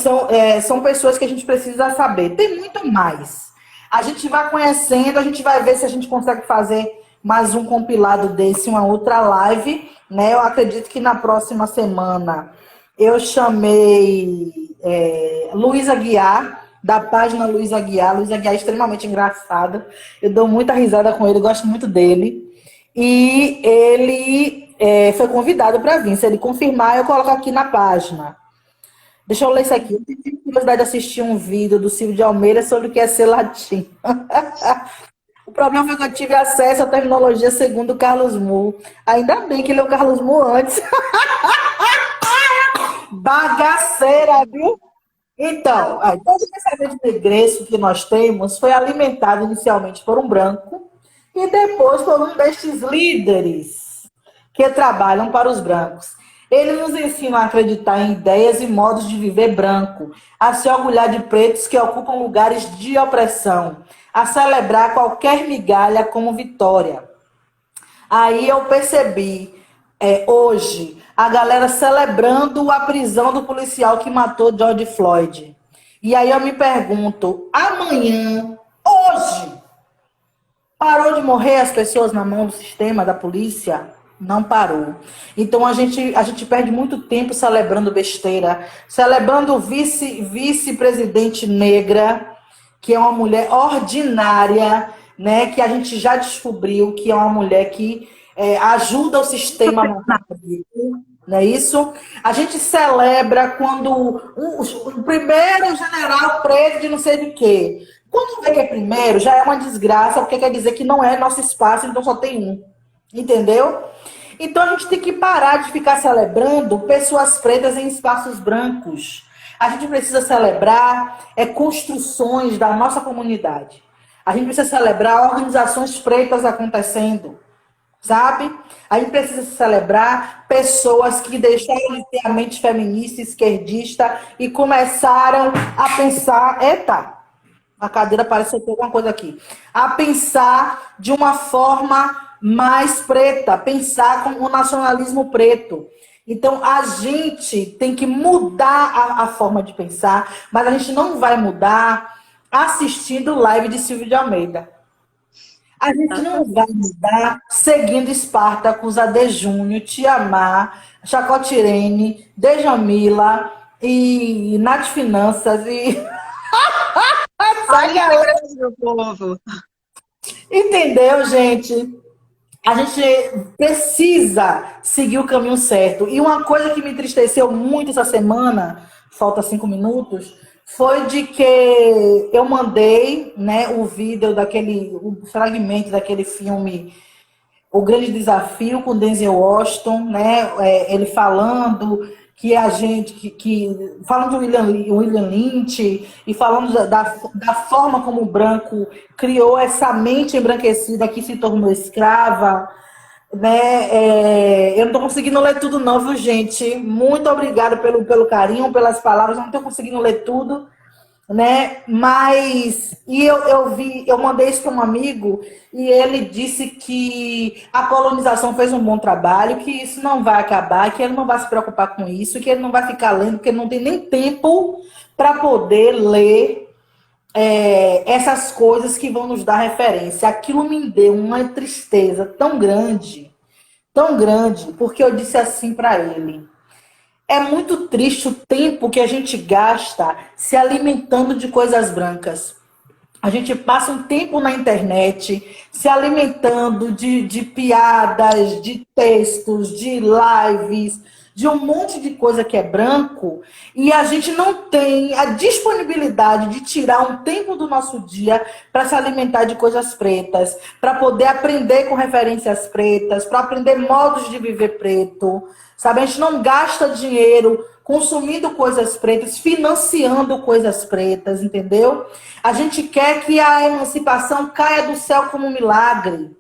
são pessoas que a gente precisa saber. Tem muito mais. A gente vai conhecendo, a gente vai ver se a gente consegue fazer mais um compilado desse, uma outra live, né? Eu acredito que na próxima semana eu chamei Luiz Aguiar, da página Luiz Aguiar. Luiz Aguiar é extremamente engraçado. Eu dou muita risada com ele, gosto muito dele. E ele foi convidado para vir. Se ele confirmar, eu coloco aqui na página. Deixa eu ler isso aqui. Eu tive curiosidade de assistir um vídeo do Silvio de Almeida sobre o que é ser latino. O problema foi que eu tive acesso à terminologia segundo o Carlos Mu. Ainda bem que leu o Carlos Mu antes. Bagaceira, viu? Então, todo o pensamento negresco que nós temos foi alimentado inicialmente por um branco e depois por um destes líderes que trabalham para os brancos. Eles nos ensinam a acreditar em ideias e modos de viver branco, a se orgulhar de pretos que ocupam lugares de opressão, a celebrar qualquer migalha como vitória. Aí eu percebi, hoje, a galera celebrando a prisão do policial que matou George Floyd. E aí eu me pergunto, amanhã, hoje, parou de morrer as pessoas na mão do sistema, da polícia? Não parou. Então a gente perde muito tempo celebrando besteira, celebrando vice-presidente negra, que é uma mulher ordinária, né? Que a gente já descobriu que é uma mulher que ajuda o sistema, não é isso? A gente celebra quando o primeiro general preso de não sei de quê. Quando vê que é primeiro, já é uma desgraça, porque quer dizer que não é nosso espaço, então só tem um. Entendeu? Então a gente tem que parar de ficar celebrando pessoas pretas em espaços brancos. A gente precisa celebrar construções da nossa comunidade. A gente precisa celebrar organizações pretas acontecendo. Sabe? A gente precisa celebrar pessoas que deixaram de ter a mente feminista, esquerdista e começaram a pensar... Eita! A cadeira parece ter alguma coisa aqui. A pensar de uma forma mais preta, pensar com o nacionalismo preto. Então, a gente tem que mudar a forma de pensar, mas a gente não vai mudar assistindo live de Silvio de Almeida. A gente não vai mudar seguindo Spartacus, AD Júnior, Tiamar, Chacotirene, Dejamila e Nath Finanças e... Ai, galera, meu povo. Entendeu, gente? A gente precisa seguir o caminho certo. E uma coisa que me entristeceu muito essa semana, falta 5 minutos, foi de que eu mandei, né, o fragmento daquele filme O Grande Desafio com Denzel Washington, né, ele falando que a gente, falando do William Lynch e falando da forma como o branco criou essa mente embranquecida que se tornou escrava, né? Eu não estou conseguindo ler tudo não, viu, gente? Muito obrigada pelo carinho, pelas palavras, eu não estou conseguindo ler tudo, né? Mas eu mandei isso para um amigo e ele disse que a colonização fez um bom trabalho, que isso não vai acabar, que ele não vai se preocupar com isso, que ele não vai ficar lendo, porque ele não tem nem tempo para poder ler essas coisas que vão nos dar referência. Aquilo me deu uma tristeza tão grande, porque eu disse assim para ele. É muito triste o tempo que a gente gasta se alimentando de coisas brancas. A gente passa um tempo na internet se alimentando de piadas, de textos, de lives, de um monte de coisa que é branco, e a gente não tem a disponibilidade de tirar um tempo do nosso dia para se alimentar de coisas pretas, para poder aprender com referências pretas, para aprender modos de viver preto. Sabe, a gente não gasta dinheiro consumindo coisas pretas, financiando coisas pretas, entendeu? A gente quer que a emancipação caia do céu como um milagre.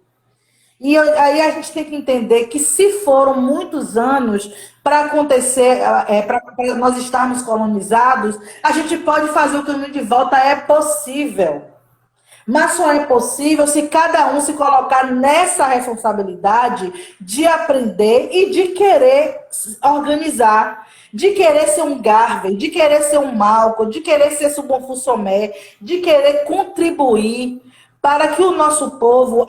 E aí a gente tem que entender que se foram muitos anos para acontecer, para nós estarmos colonizados, a gente pode fazer o caminho de volta, é possível. Mas só é possível se cada um se colocar nessa responsabilidade de aprender e de querer organizar, de querer ser um Garvey, de querer ser um Malcolm, de querer ser um Bonfusomé, de querer contribuir para que o nosso povo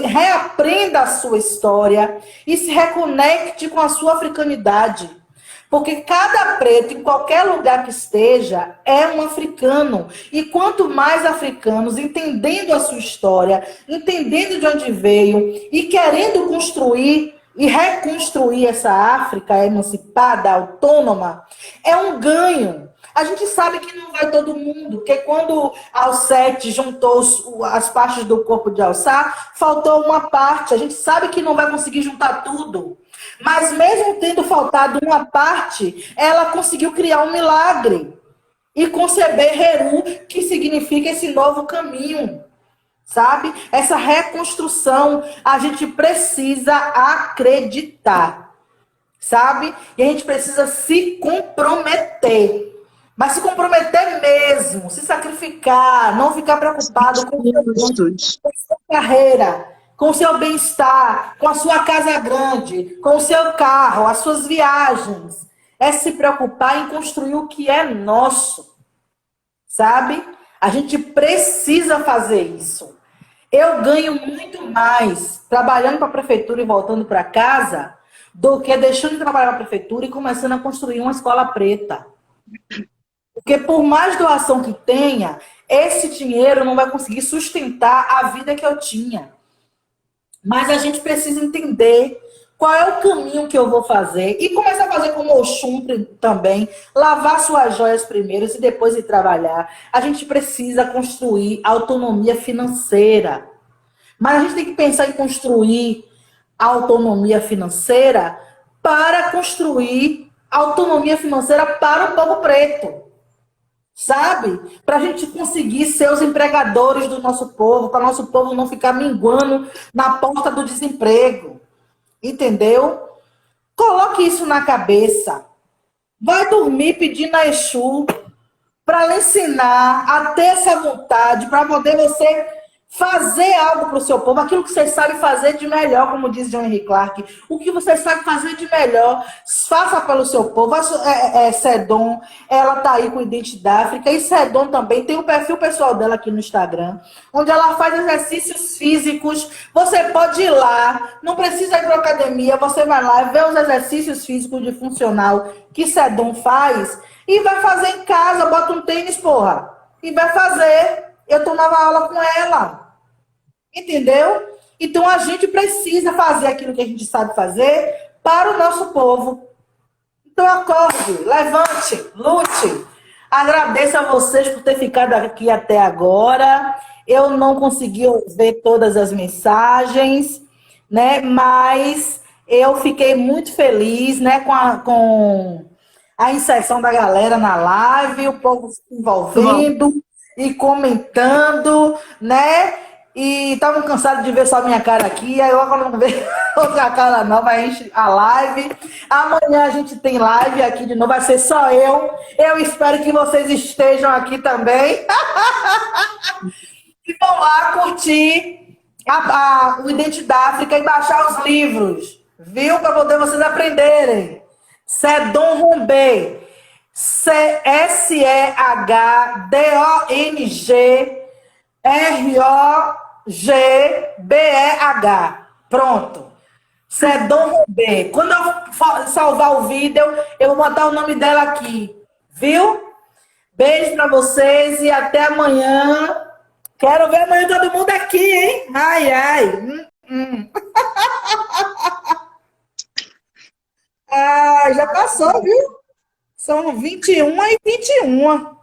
reaprenda a sua história e se reconecte com a sua africanidade. Porque cada preto, em qualquer lugar que esteja, é um africano. E quanto mais africanos, entendendo a sua história, entendendo de onde veio e querendo construir e reconstruir essa África emancipada, autônoma, é um ganho. A gente sabe que não vai todo mundo, porque quando Alcete juntou as partes do corpo de Alçá, faltou uma parte. A gente sabe que não vai conseguir juntar tudo. Mas mesmo tendo faltado uma parte, ela conseguiu criar um milagre e conceber Heru, que significa esse novo caminho, sabe? Essa reconstrução, a gente precisa acreditar, sabe? E a gente precisa se comprometer. Mas se comprometer mesmo, se sacrificar, não ficar preocupado com a sua carreira, com o seu bem-estar, com a sua casa grande, com o seu carro, as suas viagens. É se preocupar em construir o que é nosso, sabe? A gente precisa fazer isso. Eu ganho muito mais trabalhando para a prefeitura e voltando para casa do que deixando de trabalhar para a prefeitura e começando a construir uma escola preta. Porque por mais doação que tenha, esse dinheiro não vai conseguir sustentar a vida que eu tinha. Mas a gente precisa entender qual é o caminho que eu vou fazer e começar a fazer como Oxum também, lavar suas joias primeiro e depois ir trabalhar. A gente precisa construir autonomia financeira. Mas a gente tem que pensar em construir autonomia financeira para construir autonomia financeira para o povo preto. Sabe? Para a gente conseguir ser os empregadores do nosso povo, para o nosso povo não ficar minguando na porta do desemprego. Entendeu? Coloque isso na cabeça. Vai dormir pedindo a Exu para lhe ensinar a ter essa vontade, para poder você fazer algo para o seu povo, aquilo que você sabe fazer de melhor, como diz John Henry Clarke. O que você sabe fazer de melhor, faça pelo seu povo. Sedom, ela tá aí com Identidade África, e Sedom também tem o perfil pessoal dela aqui no Instagram, onde ela faz exercícios físicos. Você pode ir lá, não precisa ir para academia, você vai lá e vê os exercícios físicos de funcional que Sedom faz, e vai fazer em casa, bota um tênis, porra, e vai fazer. Eu tomava aula com ela. Entendeu? Então a gente precisa fazer aquilo que a gente sabe fazer para o nosso povo. Então acorde, levante, lute. Agradeço a vocês por ter ficado aqui até agora. Eu não consegui ver todas as mensagens, né? Mas eu fiquei muito feliz, né, com a inserção da galera na live, o povo se envolvendo e comentando, né? E estavam cansados de ver só minha cara aqui. Aí eu agora não vejo outra cara não, vai encher a live. Amanhã a gente tem live aqui de novo, vai ser só eu. Eu espero que vocês estejam aqui também. E vão lá curtir o Identidade África e baixar os livros. Viu? Para poder vocês aprenderem. Sedon Rombé. SEDONGROGBEH. Pronto. Sedon Rombé. Quando eu salvar o vídeo, eu vou botar o nome dela aqui. Viu? Beijo pra vocês e até amanhã. Quero ver amanhã todo mundo aqui, hein? Ai, ai. Ah, já passou, viu? São 21h21.